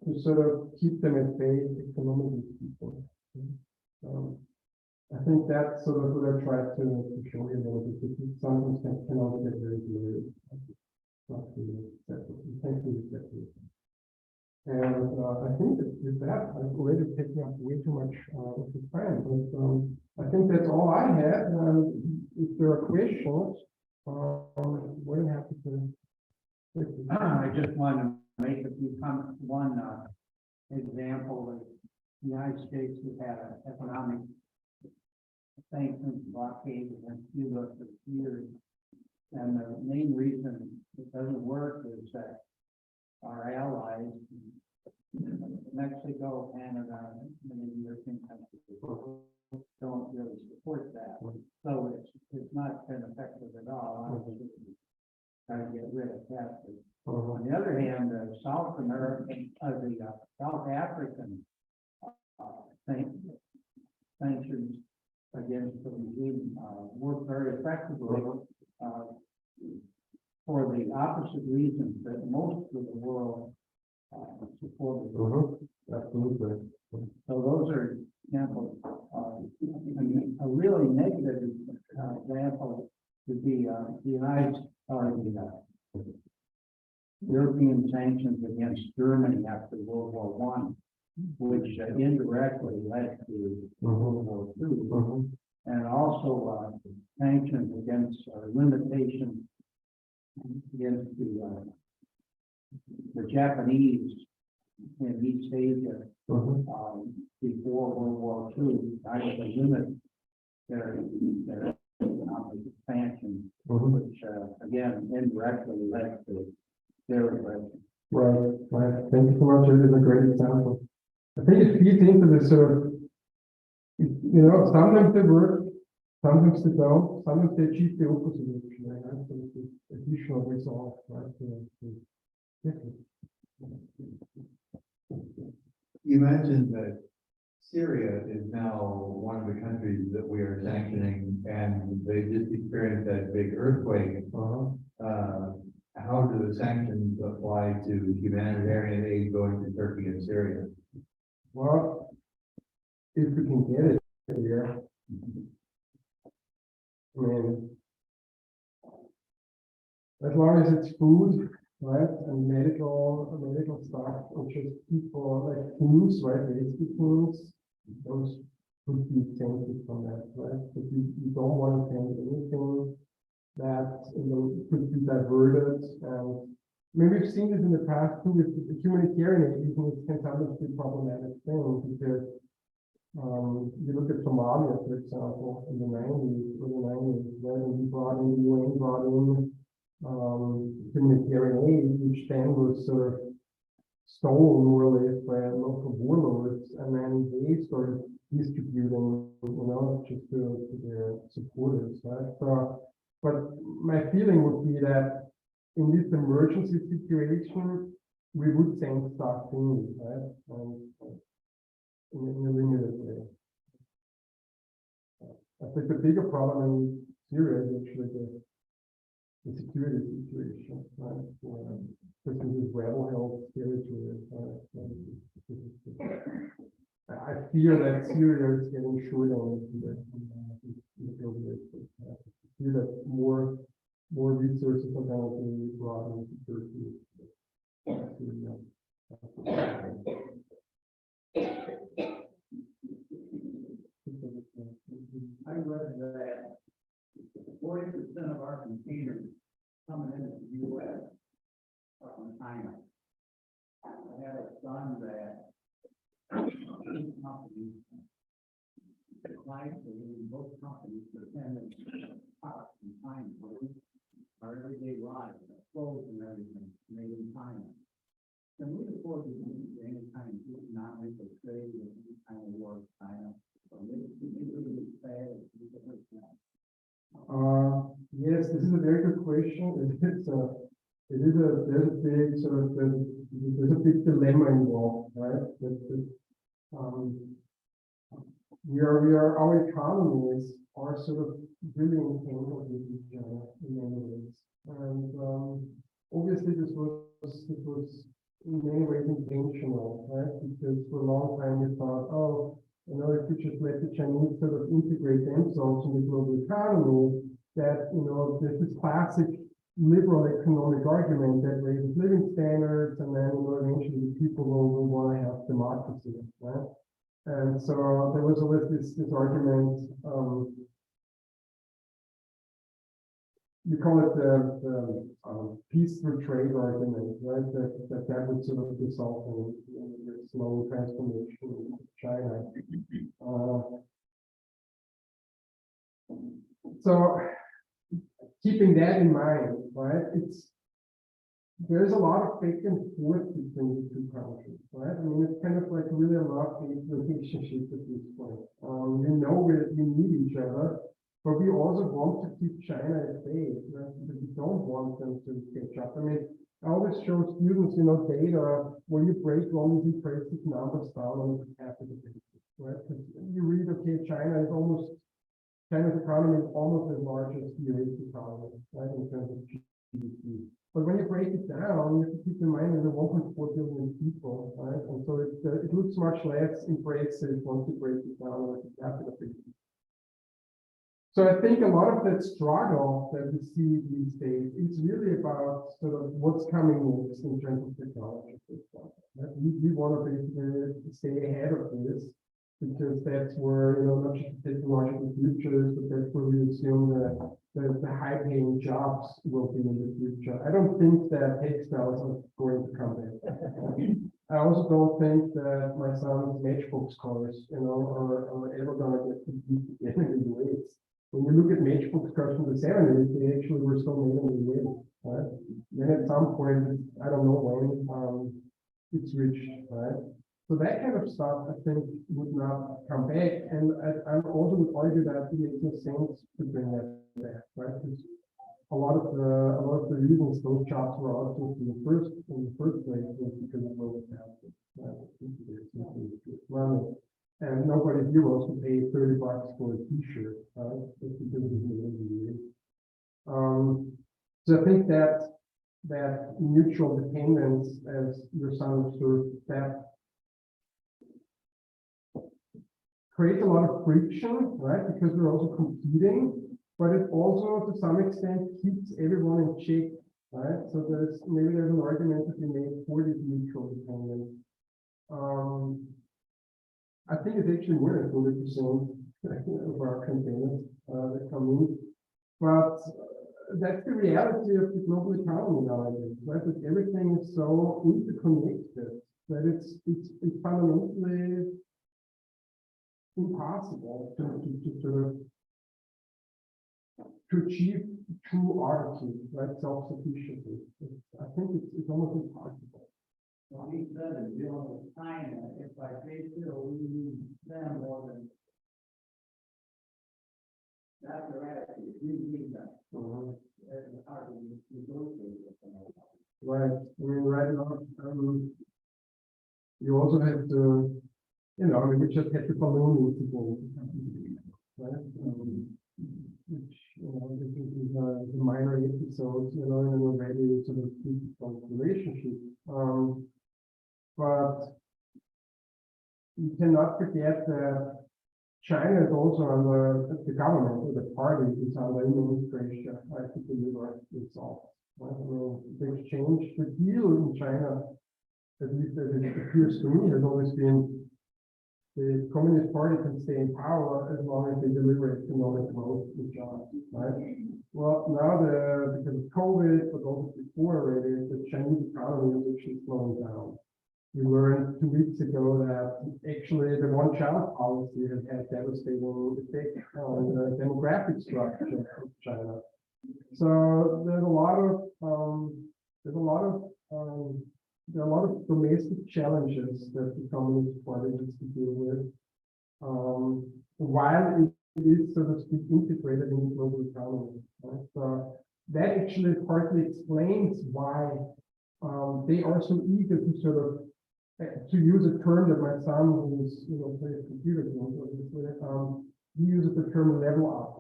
to sort of keep them at bay economically speaking. I think that's sort of what I tried to show you a little bit. Sometimes can also get very blurry. Not really acceptable. Thank you, exactly. And I think that with that, I've already taken up way too much of the time. But I think that's all I had. If there are questions, we're happy to. I just want to make a few comments. One example is the United States has had an economic sanctions blockade against Cuba for years. And the main reason it doesn't work is that our allies, Mexico, Canada, many European countries, don't really support that. So it's not been effective at all. Obviously, got to get rid of that. On the other hand, the South American, the South African sanctions against the regime work very effectively for the opposite reasons that most of the world supported. Absolutely. So those are examples. A really negative example would be the European sanctions against Germany after World War I, which indirectly led to World War II, and also sanctions against limitations against the Japanese in East Asia before World War II, trying to limit their economic expansion, which again indirectly led to their aggression. Right. Thank you so much. It is a great example. I think it feeds into this sort of, you know, sometimes they work, sometimes they don't, sometimes they achieve the opposite, right? So it's this additional result, right? You mentioned that Syria is now one of the countries that we are sanctioning, and they just experienced that big earthquake. How do the sanctions apply to humanitarian aid going to Turkey and Syria? Well, if we can get it here, I mean, as long as it's food, right, and medical stuff, which is people like foods, right, basic foods, those could be exempted from that, right? But you don't want to send anything that, you know, could be diverted. And I mean, we've seen this in the past too with humanitarian aid, even it can sometimes be a problematic thing because you look at Somalia, for example, in the 90s, right, and the UN brought in humanitarian aid, which then was sort of stolen more or less by local warlords, and then they started distributing, you know, just to their supporters, right? So, but my feeling would be that in this emergency situation, we would send stuff in, right? In a limited way. I think the bigger problem in Syria is actually the security situation, right? Especially with rebel held territories. I fear that Syria is getting short on the global effort. I fear that more resources are going to be brought into Turkey. Syria. I read that 40% of our containers coming into the US are from China. I had a son that companies, clients, both companies dependent products from China. Our everyday lives, clothes and everything made in China. Can we afford to do any kind of economic or trade with any kind of war with China? Yes, this is a very good question. There's a big sort of, there's a big dilemma involved, right? Our economies are sort of really entangled with each other in many ways. And obviously this was in many ways intentional, right? Because for a long time we thought, oh, if we just let the Chinese sort of integrate themselves in the global economy, that, there's this classic liberal economic argument that raises living standards, and then, eventually the people will want to have democracy, right? And so there was always this argument, you call it the peace through trade argument, right? That would sort of result in the slow transformation in China. So keeping that in mind, right? There's a lot of back and forth between the two countries, right? I mean, it's kind of like really a love-hate relationship at this point. We know we need each other, but we also want to keep China at bay, right? Because we don't want them to catch up. I mean, I always show students, data where you break all these impressive numbers down on a per capita basis, right? Because you read, okay, China's economy is almost as large as the US economy, right, in terms of GDP. But when you break it down, you have to keep in mind there's 1.4 billion people, right? And so it looks much less impressive once you break it down on a per capita basis. So I think a lot of that struggle that we see these days is really about sort of what's coming next in terms of technology. Right? We want to basically stay ahead of this, because that's where, not just the technological futures, but that's where we assume that the high-paying jobs will be in the future. I don't think that textiles are going to come back. I also don't think that my son's matchbox cars, are ever going to get competed in the US. When you look at matchbox cars from the 70s, they actually were still made in the US. Right? Then at some point, I don't know when, it's reached, right? So that kind of stuff, I think, would not come back. And I also would argue that it makes no sense to bring that back, right? Because a lot of the reasons those jobs were outsourced in the first place was because of low capacity, right? Money. And nobody here wants to pay $30 for a T-shirt, right? Just because it's made in the US. So I think that mutual dependence, as your son observed, that creates a lot of friction, right? Because we're also competing, but it also, to some extent, keeps everyone in check, right? So there's an argument to be made for this mutual dependence. I think it's actually more than 40% of our containers that come in, but that's the reality of the global economy nowadays, right? That everything is so interconnected that it's fundamentally impossible to achieve true artistry, right? Self-sufficiency. I think it's almost impossible. Well, he said in dealing with China, if I pay still, we need them more than. That's the attitude. We need them. It's hard to negotiate with them. Right. I mean, right now, you also have to, we just had the balloon incident, right? Which, this is as a minor episode, in an already sort of difficult relationship. But you cannot forget that China is also under the government or the party is under immense pressure to deliver results. Right? The exchange, the deal in China, at least as it appears to me, has always been the Communist Party can stay in power as long as they deliver economic growth and jobs, right? Well, now because of COVID, but also before already, the Chinese economy is actually slowing down. We learned 2 weeks ago that actually the one-child policy has had devastating effect on the demographic structure of China. So there are a lot of domestic challenges that the Communist Party has to deal with, while it is, so to speak, integrated in the global economy. Right? So that actually partly explains why they are so eager to sort of to use a term that my son, who's plays computer games, he uses the term level up.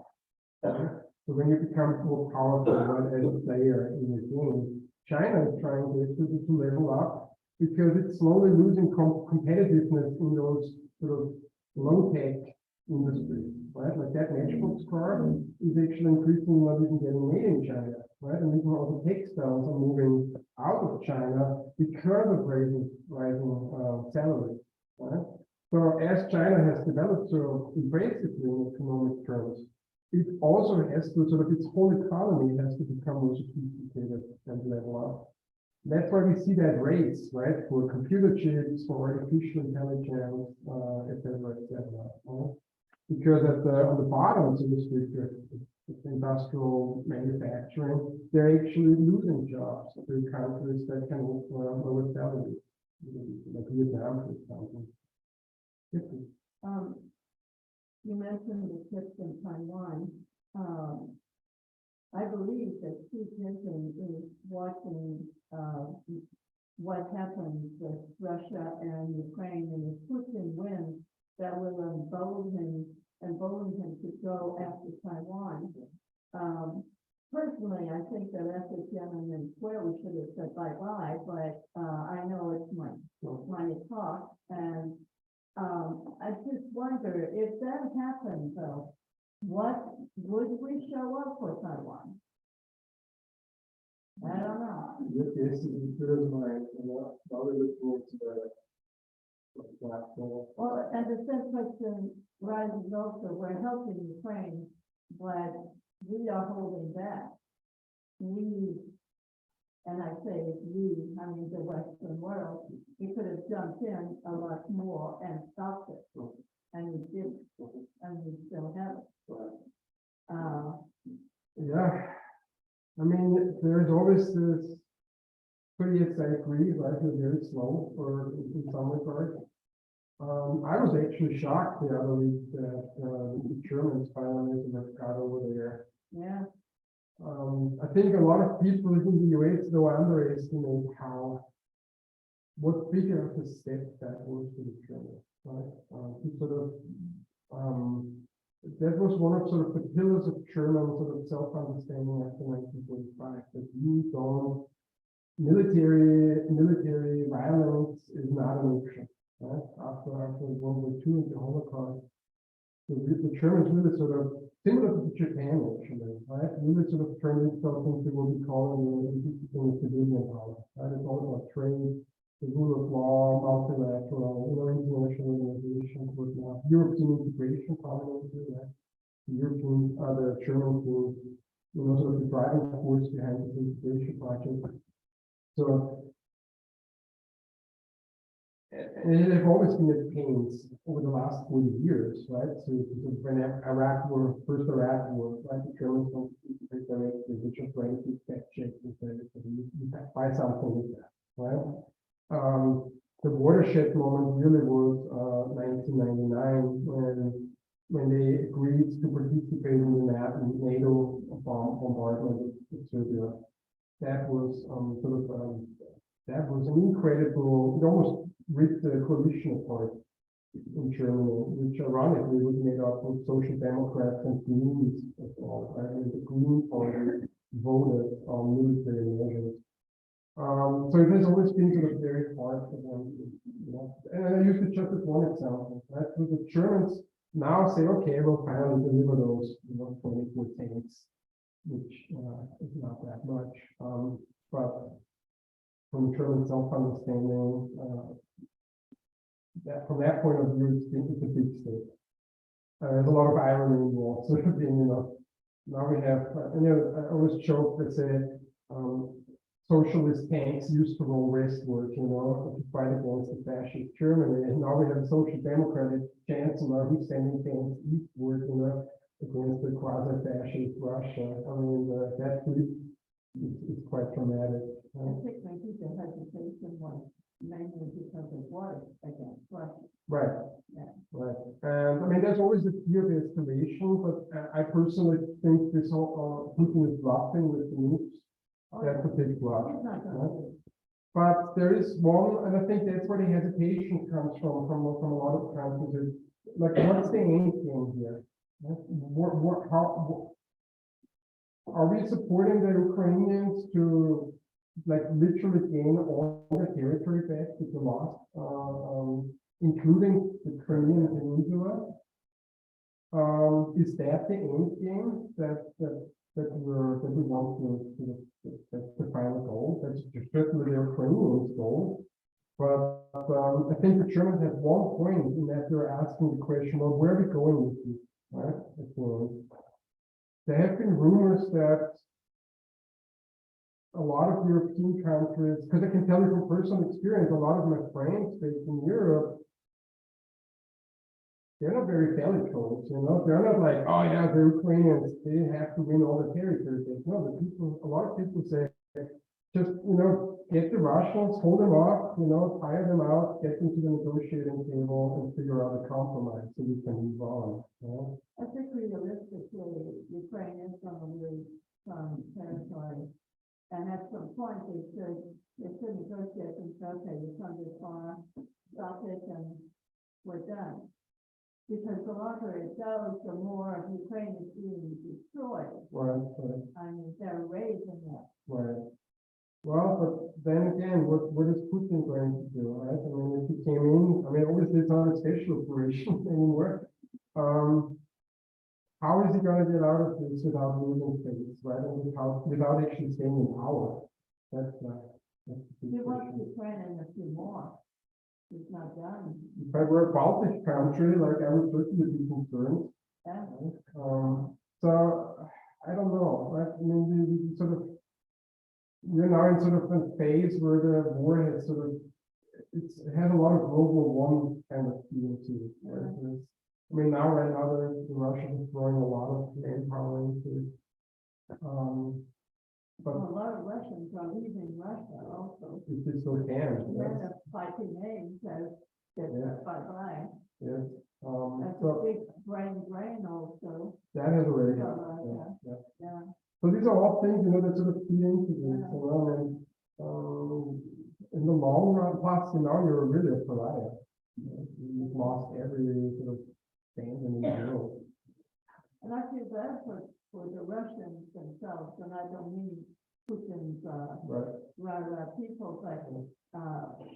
Right? So when you become more powerful as a player in the game, China is trying to level up because it's slowly losing competitiveness in those sort of low-tech industries, right? Like that Matchbox car is actually increasingly not even getting made in China, right? And even also textiles are moving out of China because of rising salaries, right? So as China has developed so impressively in economic terms, it also has to sort of, its whole economy has to become more sophisticated and level up. That's why we see that race, right, for computer chips, for artificial intelligence, et cetera, et cetera. Right? Because on the bottom, so to speak, industrial manufacturing, they're actually losing jobs to countries that can offer lower salaries, like Vietnam, for example. You mentioned the trips in Taiwan. I believe that Xi Jinping is watching what happens with Russia and Ukraine, and if Putin wins, that will embolden him to go after Taiwan. Personally, I think that after Tiananmen Square, we should have said bye-bye, but I know it's my talk, and I just wonder if that happens, though, what would we show up for Taiwan? I don't know. Your guess is as good as mine. Probably look forward to the platform. Well, and the same question rises also, we're helping Ukraine, but we are holding back. And I say we, I mean the Western world, we could have jumped in a lot more and stopped it. And we didn't, and we still haven't. Yeah. I mean, there's always this, so yes, I agree, right, we're very slow in some regard. I was actually shocked the other week that the Germans finally got over there. Yeah. I think a lot of people in the US though underestimate what bigger of a step that was for the Germans, right? That was one of sort of the pillars of German sort of self-understanding after 1945, that military violence is not an option, right? After World War II and the Holocaust, the Germans really sort of, similar to Japan actually, right? Really sort of turned itself into what we call in civilian power, right? It's all about trade, the rule of law, multilateral, international organizations, whatnot. European integration prominently, right? The German team, sort of the driving force behind the integration project. So, and they've always been at pains over the last 40 years, right? So when first Iraq war, right, the Germans don't participate directly, they just ran a fact check and said, you buy something with that, right? The watershed moment really was 1999 when they agreed to participate in the NATO bombardment of Serbia. That was that was an incredible, it almost ripped the coalition apart. in Germany, which ironically was made up of social democrats and Greens as well, right? And the Green Party voted on military measures. So it has always been sort of very hard for them, you know, and I use it just as one example, right? So the Germans now say, okay, we'll finally deliver those, you know, 24 tanks, which is not that much, but from German self-understanding, that from that point of view, it's a big step. There's a lot of irony involved, sort of being, you know, now we have, you know, I always joke that say, socialist tanks used to roll westward, you know, to fight against the fascist Germany, and now we have a social democratic chancellor who's sending tanks eastward, you know, against the quasi-fascist Russia. I mean, that is quite dramatic. I think maybe the hesitation was mainly because of war against Russia. Right. Yeah. Right. And I mean, there's always the fear of escalation, but I personally think this whole Putin is bluffing with the nukes. That's a big bluff. It's not gonna Right? do. But there is one, and I think that's where the hesitation comes from a lot of countries. Is like, what's the end game here? Right? Are we supporting the Ukrainians to like literally gain all the territory back that they lost, including the Crimean Peninsula? Is that the end game that we want to that's the final goal? That's certainly the Ukrainians' goal. But I think the Germans have one point in that they're asking the question, well, where are we going with this? Right? There have been rumors that a lot of European countries, because I can tell you from personal experience, a lot of my friends based in Europe, they're not very bellicose, you know, they're not like, oh yeah, the Ukrainians, they have to win all the territory. No, a lot of people say, just, you know, get the Russians, hold them off, you know, tire them out, get them to the negotiating table and figure out a compromise so we can move on. You know? I think realistically, Ukraine is going to lose some territory. And at some point, they should negotiate and say, okay, you come this far, stop it, and we're done. Because the longer it goes, the more Ukraine is being destroyed. Right. I mean, they're raising that. Right. Well, but then again, what is Putin going to do, right? I mean, if he came in, I mean, obviously it's not a special operation anymore. How is he going to get out of this without losing face, right? And without actually staying in power? That's the He big wants question. Ukraine in a few more. It's not done. If I were a Baltic country, like I would certainly be concerned. Yeah. So I don't know, right? I mean, we sort of, we're now in sort of a phase where the war has sort of, it has a lot of World War I kind of feel to it. Right? I mean, right now, the Russians are throwing a lot of manpower into it. But Well, a lot of Russians are leaving Russia also. if they still can, And yes, then the fighting name says, Yeah. bye-bye. yes. That's a So big brain also. that has already So, happened. Yeah. Yeah. So these are all things, you know, that sort of feed into this, Yeah. you know, and, in the long run, plus, you know, you're really a pariah. You know, you've lost every sort of stand in the world. And I feel bad for the Russians themselves, and I don't mean Putin's, Right. people, but,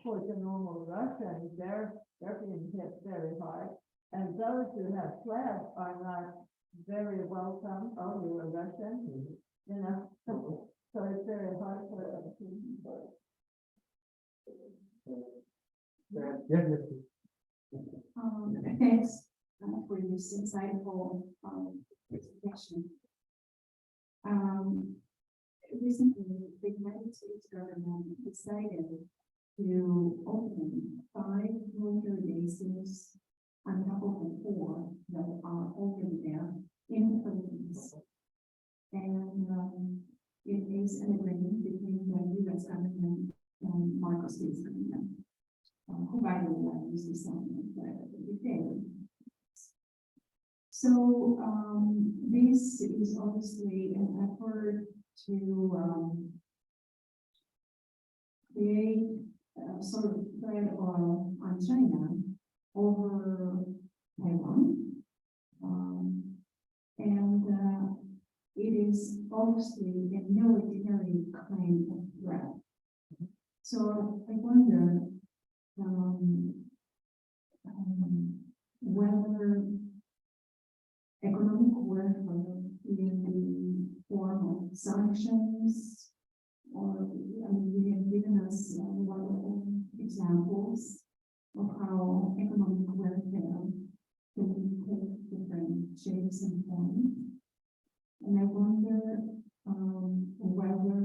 for the normal Russians, they're being hit very hard. And those who have fled are not very welcome. Oh, you're a Russian, you know, so it's very hard for them to. Yes. Thanks for this insightful presentation. Recently, the United States government decided to open 5 military bases on top of the 4 that are open there in the Philippines. And it is an agreement between the U.S. government and Marcos States government, who, by the way, is the settlement detail. So this is obviously an effort to create sort of threat on China over Taiwan. It is obviously a military kind of threat. So I wonder whether economic warfare in the form of sanctions, or I mean, you have given us a lot of examples of how economic warfare can take different shapes and forms. And I wonder whether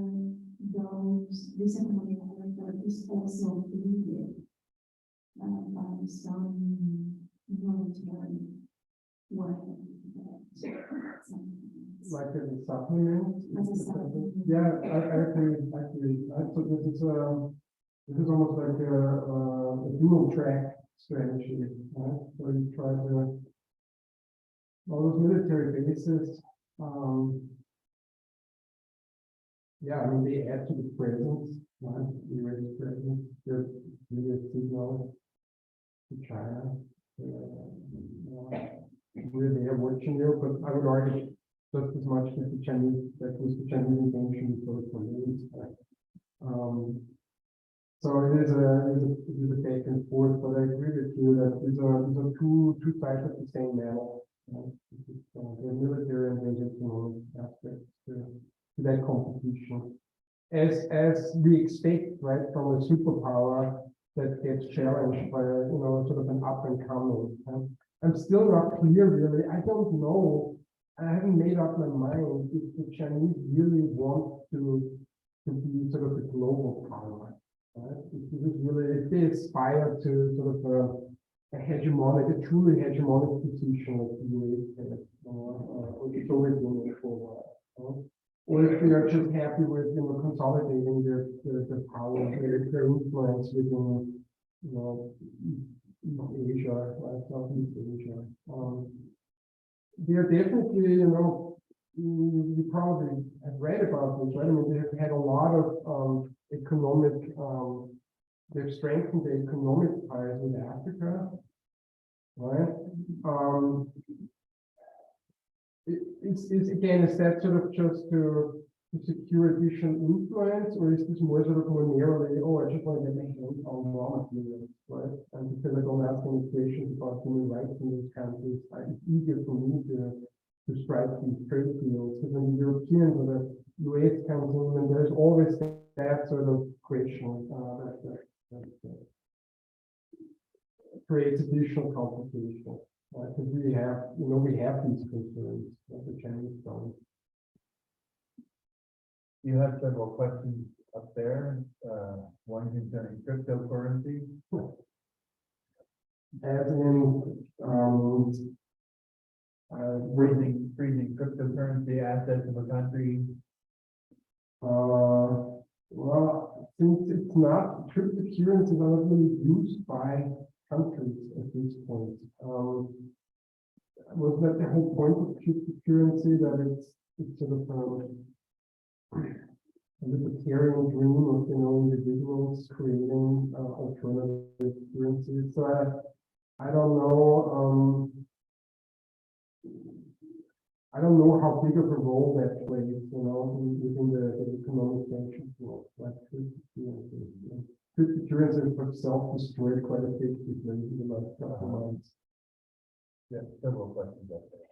this economic warfare is also aided by some military warfare. Like as a supplement? As a supplement. Yeah, I agree. I thought this is almost like a dual track strategy, right? So you try to, all those military bases, yeah, I mean, they add to the presence, right? The US presence, there's really a signal to China. We're there watching you, but I would argue just as much that the Chinese, that was the Chinese intention for me. So it is a back and forth, but I agree with you that these are two sides of the same medal. The military and the economic aspects to that competition. As we expect, right, from a superpower that gets challenged by, sort of an up and coming. I'm still not clear, really. I don't know. I haven't made up my mind if the Chinese really want to be sort of a global power. Right? If they aspire to sort of a truly hegemonic position of the US, or it's always been there for a while. Or if they are just happy with, consolidating their power, their influence within, Asia, right, Southeast Asia. They're definitely, you probably have read about this, right? I mean, they've had a lot of economic, they've strengthened the economic ties with Africa, right? It's again, is that sort of just to secure additional influence, or is this more sort of more narrowly, I just want to get my hands on raw materials, right? And because I don't ask any questions about human rights in these countries, it's easier for me to strike these trade deals. Because when the Europeans or the US comes in, and there's always that sort of question that creates additional complications. Because we have these concerns that the Chinese don't. You have several questions up there, one concerning cryptocurrency. As in, freezing cryptocurrency assets of a country. Well, since it's not, cryptocurrencies are not really used by countries at this point. Was that the whole point of cryptocurrency, that it's sort of a libertarian dream of individuals creating alternative currencies? So I don't know. I don't know how big of a role that plays, within the economic sanctions world, like cryptocurrencies. Cryptocurrencies have self-destroyed quite effectively in the last couple of months. Yeah, several questions up there.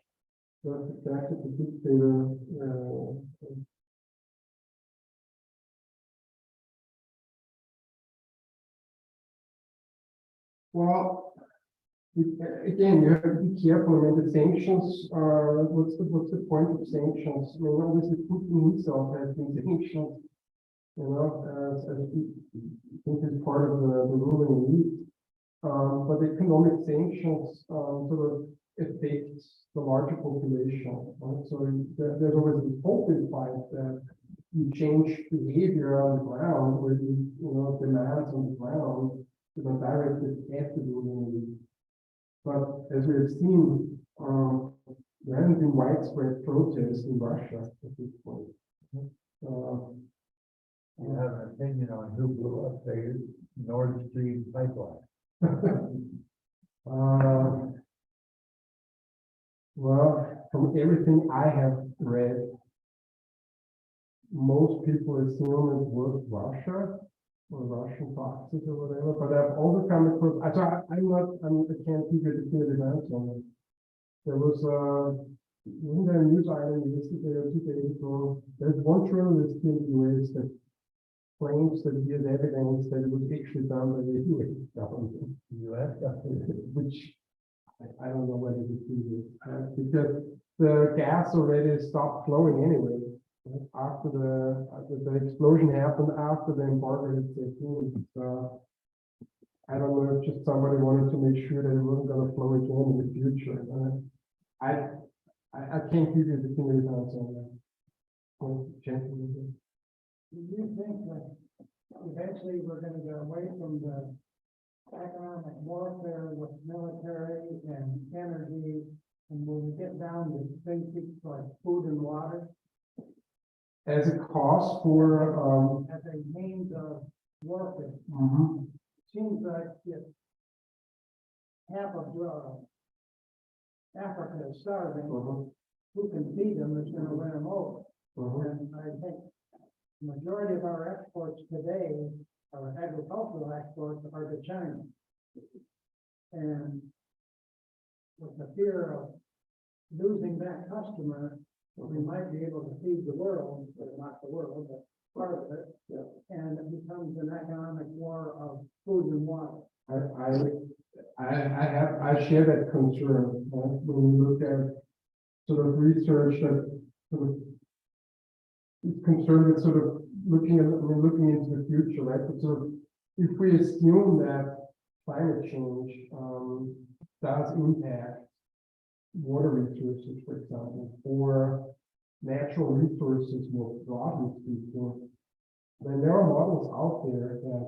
So the fact that the dictator, well, again, you have to be careful. I mean, the sanctions are, what's the point of sanctions? I mean, obviously Putin himself has been sanctioned, as I think is part of the ruling elite. But economic sanctions sort of affect the larger population. Right? So there's always this hope implied that you change behavior on the ground, or demands on the ground, directed at the ruling elite. But as we have seen, there hasn't been widespread protests in Russia at this point. You have an opinion on who blew up the Nord Stream pipeline? Well, from everything I have read, most people assume it was Russia or Russian foxes or whatever, but I've also come across, I can't give you a definitive answer on it. There was, wasn't there a news item yesterday or 2 days ago? There's one journalist in the US that claims that he has evidence that it was actually done by the US government. US government, which I don't know whether this is because the gas already stopped flowing anyway. After the explosion happened, after the embargo had set in. So I don't know if just somebody wanted to make sure that it wasn't going to flow again in the future. I can't give you the definitive answer on that. Gentlemen. Do you think that eventually we're gonna go away from the economic warfare with military and energy, and we'll get down to basics like food and water As a cause for as a means of warfare? Seems like if half of Africa is starving, who can feed them is gonna win them over. And I think the majority of our exports today, our agricultural exports, are to China. And with the fear of losing that customer, we might be able to feed the world, but not the world, but part of it. And it becomes an economic war of food and water. I share that concern. When we look at sort of research that sort of is concerned with sort of looking into the future, right? But sort of if we assume that climate change does impact water resources, for example, or natural resources more broadly speaking, then there are models out there that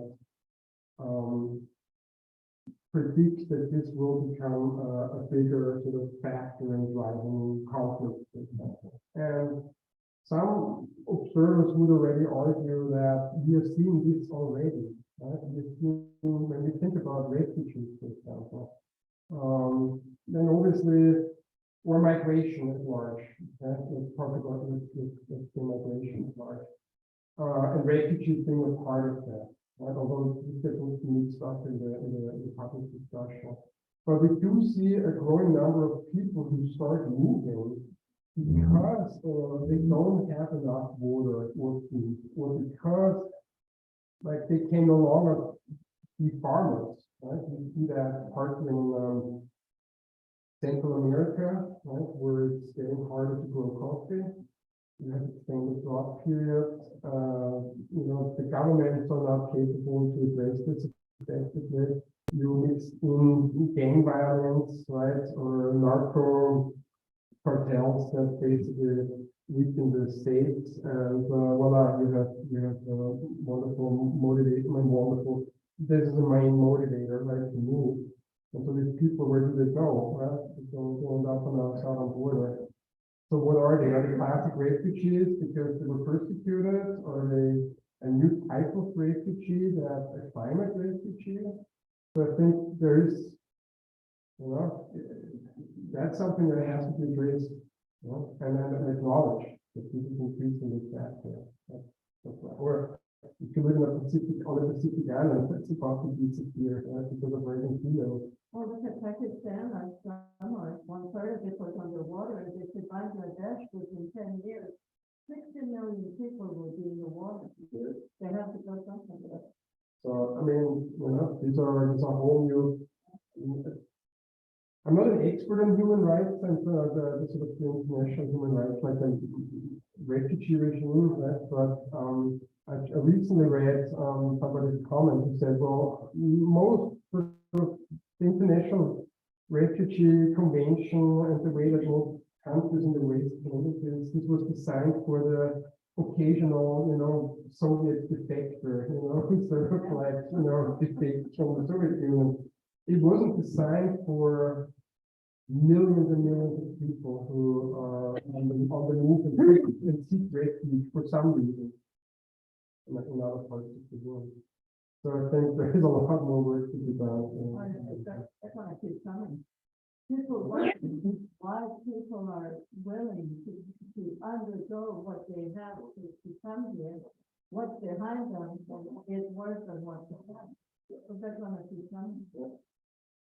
predict that this will become a bigger sort of factor in driving conflict, for example. And some observers would already argue that we are seeing this already. Right? We're seeing, when we think about refugees, for example, then obviously, or migration at large. Okay? Let's talk about migration at large. And refugees being a part of that. Right? Although this definitely needs stuff in the public discussion. But we do see a growing number of people who start moving because they don't have enough water or food, or because like they can no longer be farmers. Right? We see that partly in Central America, right, where it's getting harder to grow coffee. You have extended drought periods. The governments are not capable to address this effectively. You mix in gang violence, right, or narco cartels that basically weaken the states, and voila, you have wonderful motivation. This is the main motivator, right, to move. And so these people, where do they go? Right? They go end up on the southern border. So what are they? Are they classic refugees because they were persecuted? Are they a new type of refugee, that a climate refugee? So I think there is, that's something that has to be addressed, and then acknowledge that this is increasingly factor. Or if you live on the Pacific Island, it's about to disappear because of rising sea level. Well, look at Pakistan, like sunlight, 1/3 of it was underwater, and if Bangladesh was in 10 years, 60 million people will be in the water. They have to go something. So, I mean, these are whole new. I'm not an expert on human rights and the sort of the international human rights, like the refugee regime, right? But I recently read somebody's comment who said, well, most sort of the international refugee convention and the way that most countries in the West handled this was designed for the occasional, Soviet defector, sort of like, defect from the Soviet Union. It wasn't designed for millions and millions of people who are on the move and seek refuge for some reason in other parts of the world. So I think there is a lot more work to be done. That's why I keep coming. People, why people are willing to undergo what they have to come here, what's behind them is worse than what's behind. So that's why I keep coming.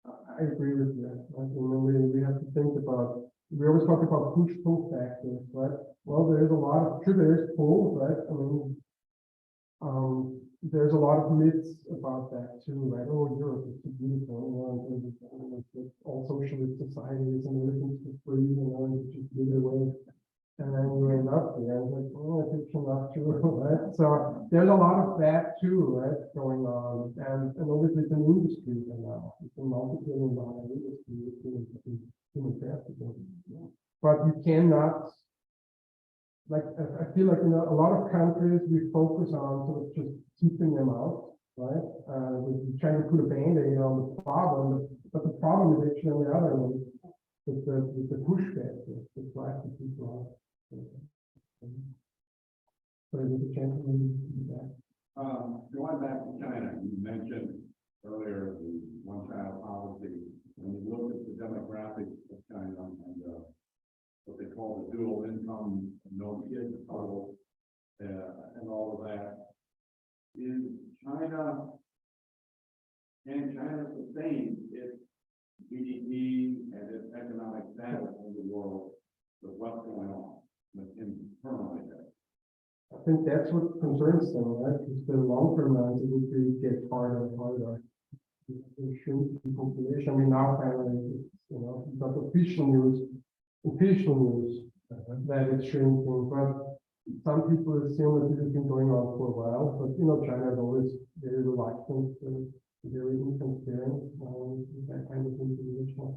I agree with you. I think we have to think about, we always talk about push-pull factors, right? Well, there is a lot of, sure, there is pull, right? I mean, there's a lot of myths about that too, right? Oh, Europe is too beautiful, it's all socialist societies and everything's for free, it's just give it away. And then you end up there, and like, oh, it's not true, right? So there's a lot of that too, right, going on. And obviously it's an industry now. It's a multi-billion dollar industry, it's human trafficking. But you cannot, like, I feel like, a lot of countries, we focus on sort of just keeping them out, right? We're trying to put a Band-Aid on the problem, but the problem is actually on the other end, with the push factor, the drive to people out. So there's a chance to do that. Going back to China, you mentioned earlier the one-child policy. When you look at the demographics of China and what they call the dual income, no kids total, and all of that, is China, can China sustain its GDP and its economic status in the world with what's going on internally there? I think that's what concerns them, right? Because the long-term answer would be get harder and harder. Shrink the population. I mean, now finally, but official news that it's shrinking. But some people assume that this has been going on for a while. But China is always very reluctant, very intransparent with that kind of information.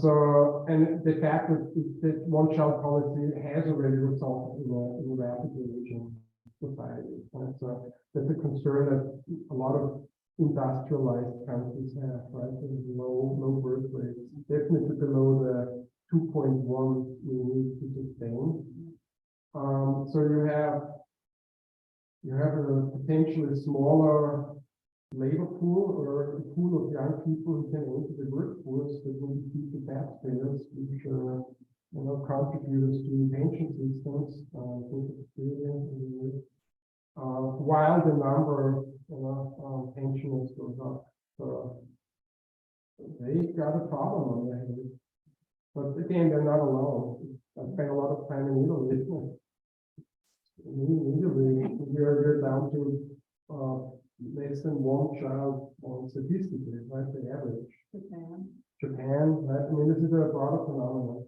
So, and the fact that one-child policy has already resulted in a rapidly aging society. And so that's a concern that a lot of industrialized countries have, right? Low birth rates, definitely below the 2.1 we need to sustain. So you have a potentially smaller labor pool or a pool of young people who can enter the workforce that will be the taxpayers, which contributors to pension systems, while the number of pensioners goes up. So they got a problem on their hands. But again, they're not alone. I spent a lot of time in Italy. In Italy, we're down to less than one child statistically, right? The average. Japan, right? I mean, this is a broader phenomenon.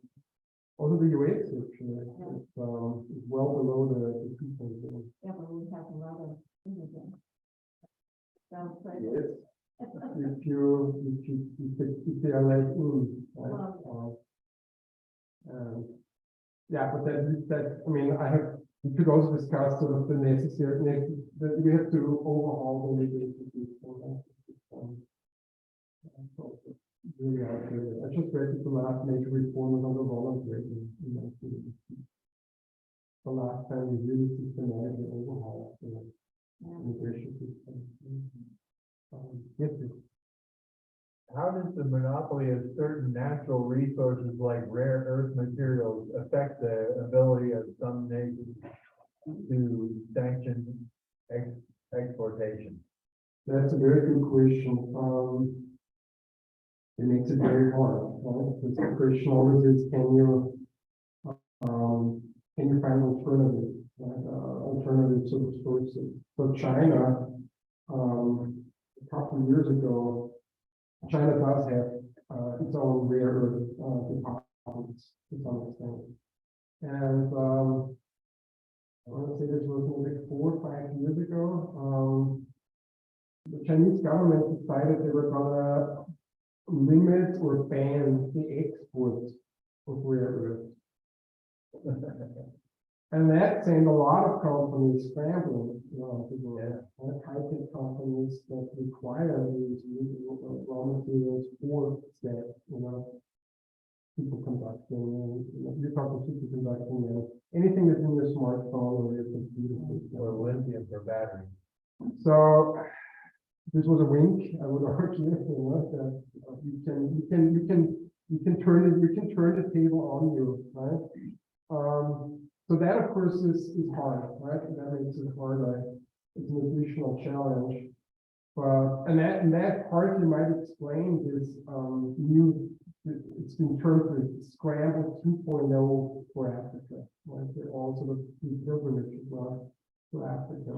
Also, the US actually is well below the 2.0. Yeah, but we have a lot of immigrants. Sounds like. Yes. If they are like right? Yeah, but that I mean, we could also discuss sort of the necessary that we have to overhaul the legal system. Really hard to, I just read the last major reform on the voluntary. The last time we really systematically overhauled the immigration system. Yes, How does the monopoly of certain natural resources like rare earth materials affect the ability of some nations to sanction exportation? that's a very good question. It makes it very hard, right? Because the question always is, can you find alternatives, alternative sort of sources? So China, a couple of years ago, China does have its own rare earth deposits to some extent. And I want to say this was maybe 4 or 5 years ago. The Chinese government decided they were gonna limit or ban the export of rare earth. And that sent a lot of companies scrambling, high-tech companies that require these raw materials for that, people conducting, you're talking superconducting, anything that's in your smartphone or your computer. Or lithium for batteries? So this was a wink, I would argue, that you can turn the table on you, right? So that of course is hard, right? That makes it hard, it's an additional challenge. But, and that partly might explain this, it's been termed the scramble 2.0 for Africa, right? They're all sort of pilgrimages to Africa,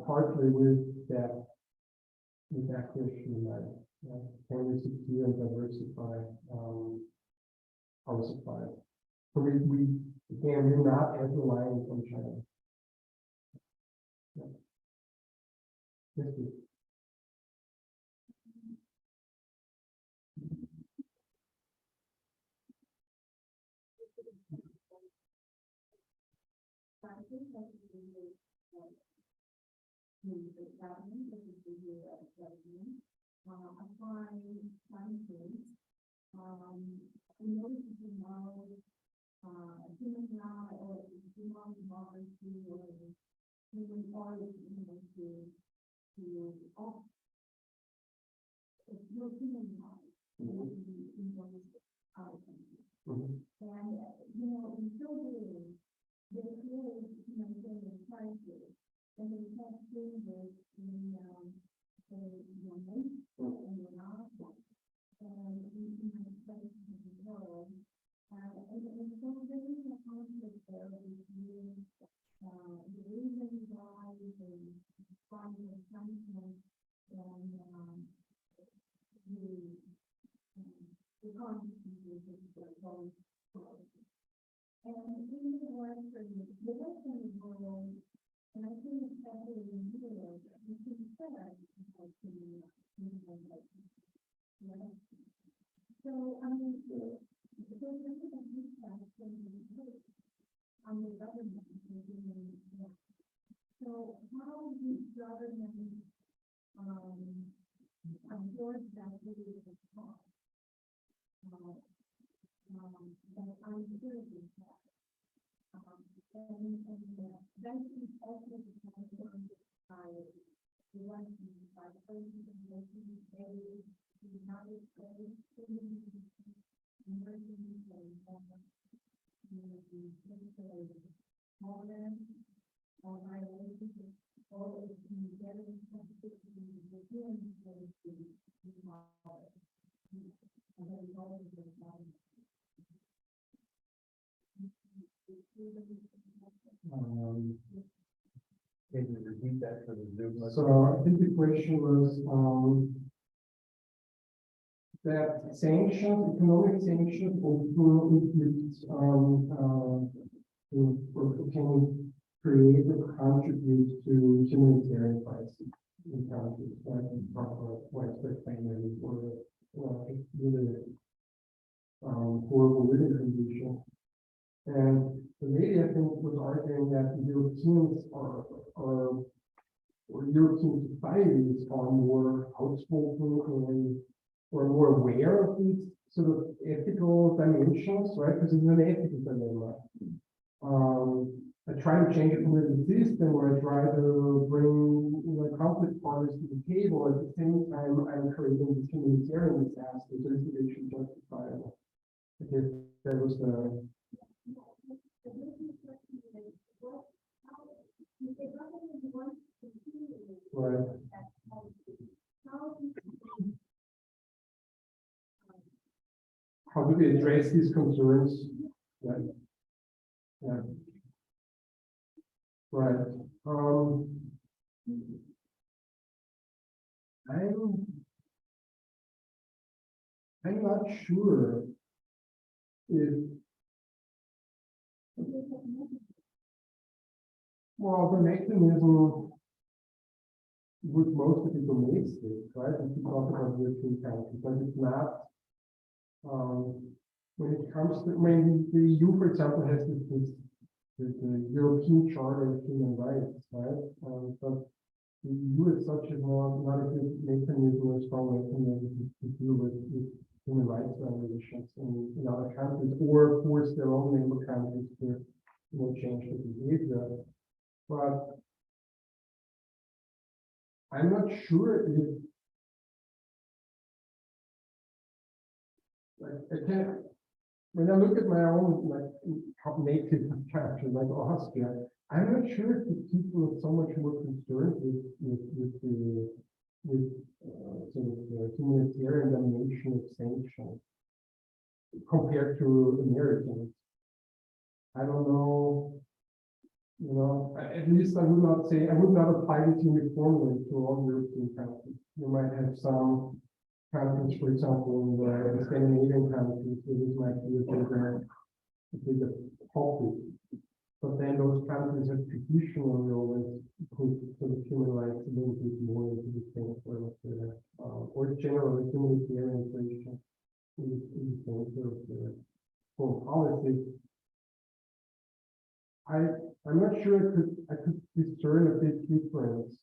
partly with that question, can we secure and diversify our supply? So we're not as reliant on China. Yeah. Yes, please. I think that is really, the government, that is the government, applying sanctions, in order to deny, human rights or human democracy or human origin to off. It's no human rights in those countries. And, in so doing, they create humanitarian crisis, and they have changes in the nation and the national, and in the places of the world. And so there is a conflict there between the reasons why they find the sanctions and the consequences that are going forward. And in the Western world, and I think especially in Europe, you can say so, I mean, there's a bit of impact on the government. So how do government absorb that really the cost? That uncertainty. And that is also the kind of society. We want to be by the person who is the United States, emergency and or violations or if you get in competition with the human policy, and then all of the Can you repeat that for the Zoom? So I think the question was, that sanctions, economic sanctions, can create or contribute to humanitarian crisis in countries like widespread famine or really horrible living conditions. And the lady, I think, was arguing that the Europeans or European societies are more outspoken and or more aware of these sort of ethical dimensions, right? Because it's an ethical dilemma. I try to change the political system, or I try to bring conflict parties to the table. At the same time, I'm creating this humanitarian disaster. So is it actually justifiable? I guess that was the. Right. How do they address these concerns? Yeah. Yeah. Right. I'm not sure if well the mechanism with most of the domestic, right? If you talk about European countries, but it's not when it comes to the EU, for example, has the European Charter of Human Rights, right? But the EU as such is not a good mechanism or strong mechanism to deal with human rights violations in other countries, or force their own member countries to change the behavior. But I'm not sure if, like, I can't, when I look at my own, like, native country, like Austria, I'm not sure if the people are so much more concerned with sort of the humanitarian dimension of sanctions compared to Americans. I don't know, at least I would not say, I would not apply this uniformly to all European countries. You might have some countries, for example, in the Scandinavian countries, where this might be a bigger topic. But then those countries have traditionally always put sort of human rights a little bit more into the center of the, or generally humanitarian situation in the center of the foreign policy. I'm not sure I could discern a big difference.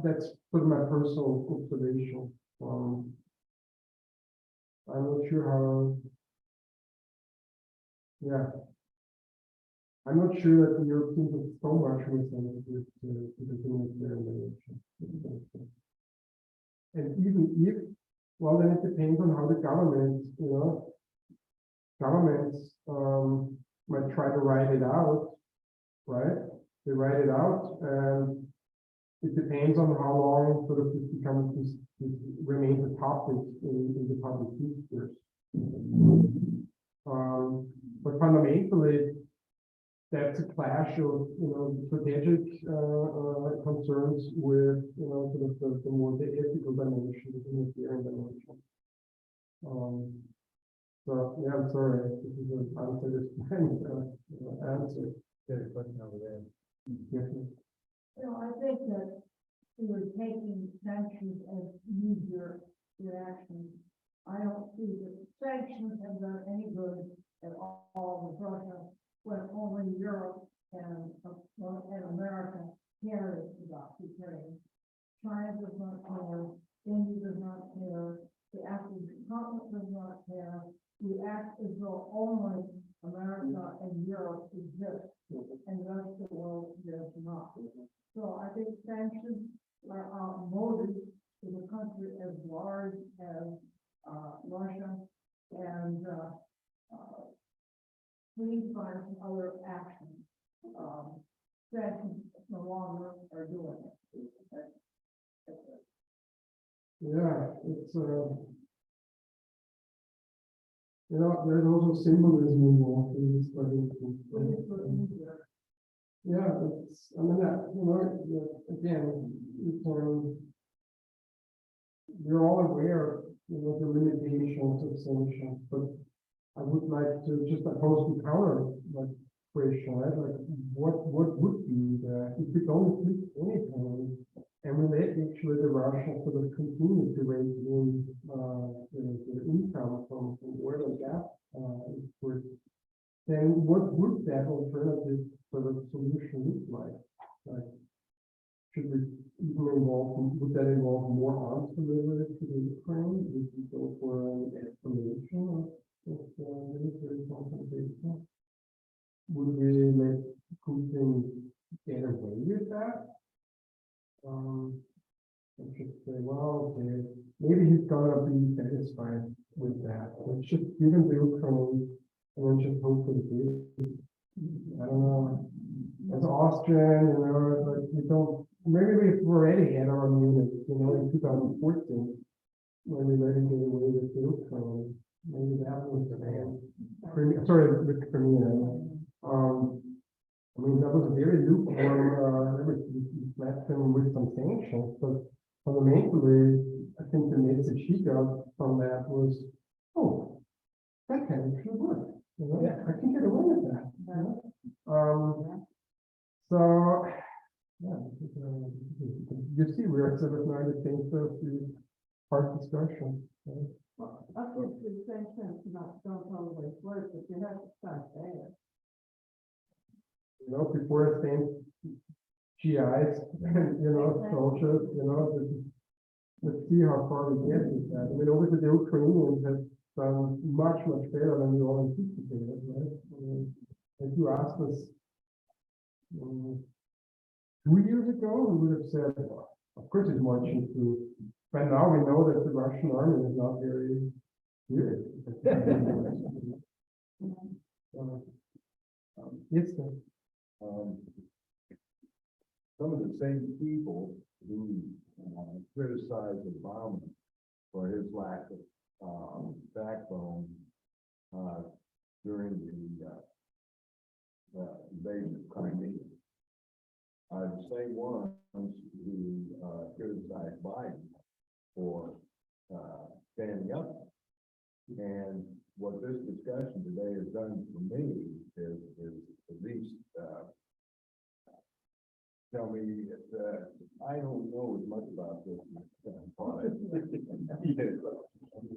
That's sort of my personal observation. I'm not sure how. Yeah, I'm not sure that the Europeans are so much more sensitive to the humanitarian dimension. And even if, well, then it depends on how the governments, might try to write it out, right? They write it out, and it depends on how long sort of this becomes, this remains a topic in the public discourse. But fundamentally, that's a clash of, strategic concerns with, sort of the more the ethical dimension, the humanitarian dimension. So yeah, I'm sorry, this is an unsatisfying answer. There's a question over there. Yes. I think that we were taking sanctions as knee-jerk reaction. I don't see that sanctions have done any good at all with Russia, when only Europe and America cares about Ukraine. China does not care, India does not care, the African continent does not care. We act as though only America and Europe exist, and the rest of the world does not. So I think sanctions are outmoded to the country as large as Russia, and please find some other actions. Sanctions no longer are doing it. Yeah, it's there's also symbolism involved in this study. Yeah, it's, I mean, again, we're all aware, the limitations of sanctions, but I would like to just pose the counter, like, question, right? Like, what would be if we don't do anything, and we let actually the Russians sort of continue to raise in the income from oil and gas exports, then what would that alternative sort of solution look like? Like, should we even would that involve more arms delivery to the Ukraine? Would we go for an escalation of military confrontation? Would we let Putin get away with that? I should say, well, okay, maybe he's gonna be satisfied with that. Let's just give him the Ukraine and then just hope for the best. I don't know. As Austrian, like, we don't. Maybe we've already had our Munich, in 2014, when we let him get away with the Ukraine. Maybe that was the man. Sorry, with Crimea. I mean, that was a very lukewarm, we slapped him with some sanctions, but fundamentally, I think the message he got from that was, oh, that can actually work. I can get away with that. So, yeah, you see, we're sort of now in the center of the hard discussion. Well, of course, the sanctions don't always work, but you have to start there. Before I sent GIs, soldiers, let's see how far we get with that. I mean, obviously the Ukrainians have done much better than we all anticipated, right? If you asked us 2 2 years ago, we would have said, well, of course it's marching through. But now we know that the Russian army is not very good. Yes, sir. Some of the same people who criticize Obama for his lack of backbone during the invasion of Crimea are the same ones who criticize Biden for standing up. And what this discussion today has done for me is at least tell me that I don't know as much about this as Stefan.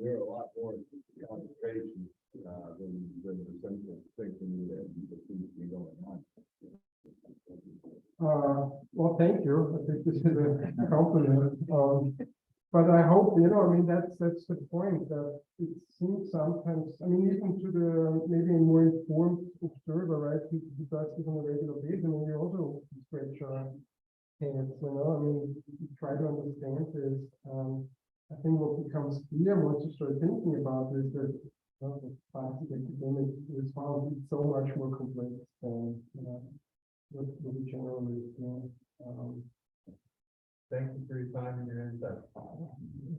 There are a lot more conversations than the simple thinking that seems to be going on. Well, thank you. I think this is a compliment. But I hope, I mean, that's the point, that it seems sometimes, I mean, even to the, maybe a more informed observer, right, who does this on a regular basis, I mean, you also stretch your hands, I mean, you try to understand this. I think what becomes clear once you start thinking about this, that the classic academic response is so much more complex than, what we generally do. Thank you for your time and your insight.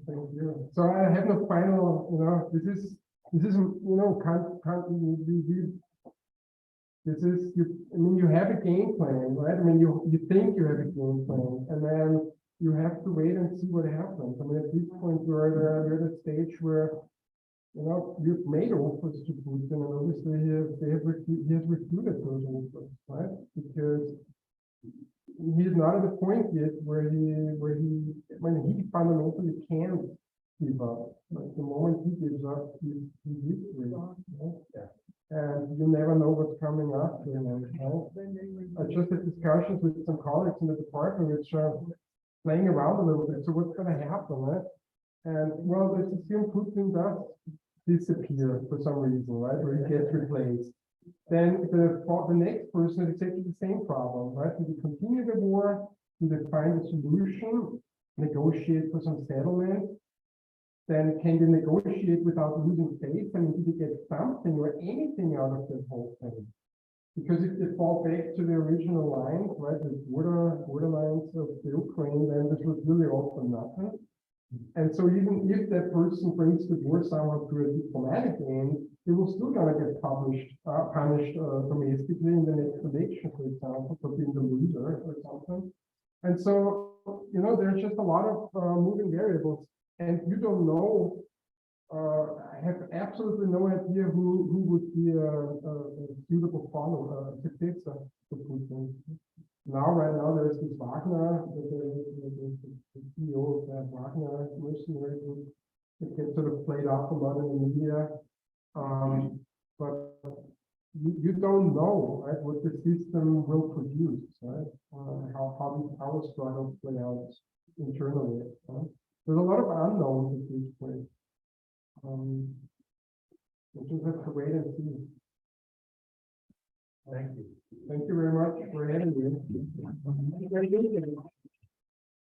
Thank you. So I have no final, this is, can't we, this is, I mean, you have a game plan, right? I mean, you think you have a game plan, and then you have to wait and see what happens. I mean, at this point, we're at a stage where, you've made offers to Putin, and obviously he has refuted those offers, right? Because he's not at the point yet where he fundamentally can't give up. Like the moment he gives up, he's history. Right? Yeah. And you never know what's coming after him. Right? I just had discussions with some colleagues in the department which are playing around a little bit. So what's going to happen, right? And well, let's assume Putin does disappear for some reason, right? Or he gets replaced. Then the next person is exactly the same problem, right? Do they continue the war? Do they find a solution? Negotiate for some settlement? Then can they negotiate without losing face? I mean, do they get something or anything out of this whole thing? Because if they fall back to the original lines, right, the border lines of the Ukraine, then this was really all for nothing. And so even if that person brings the war somehow to a diplomatic end, they will still gonna get punished domestically in the next election, for example, for being the loser or something. And so, there's just a lot of moving variables, and you don't know. I have absolutely no idea who would be a suitable successor to Putin. Right now, there's this Wagner, the CEO of Wagner mercenary group, that gets sort of played up a lot in the media. But you don't know, right, what the system will produce, right? How these power struggles play out internally. Right? There's a lot of unknowns at this point. We just have to wait and see. Thank you. Thank you very much for having me.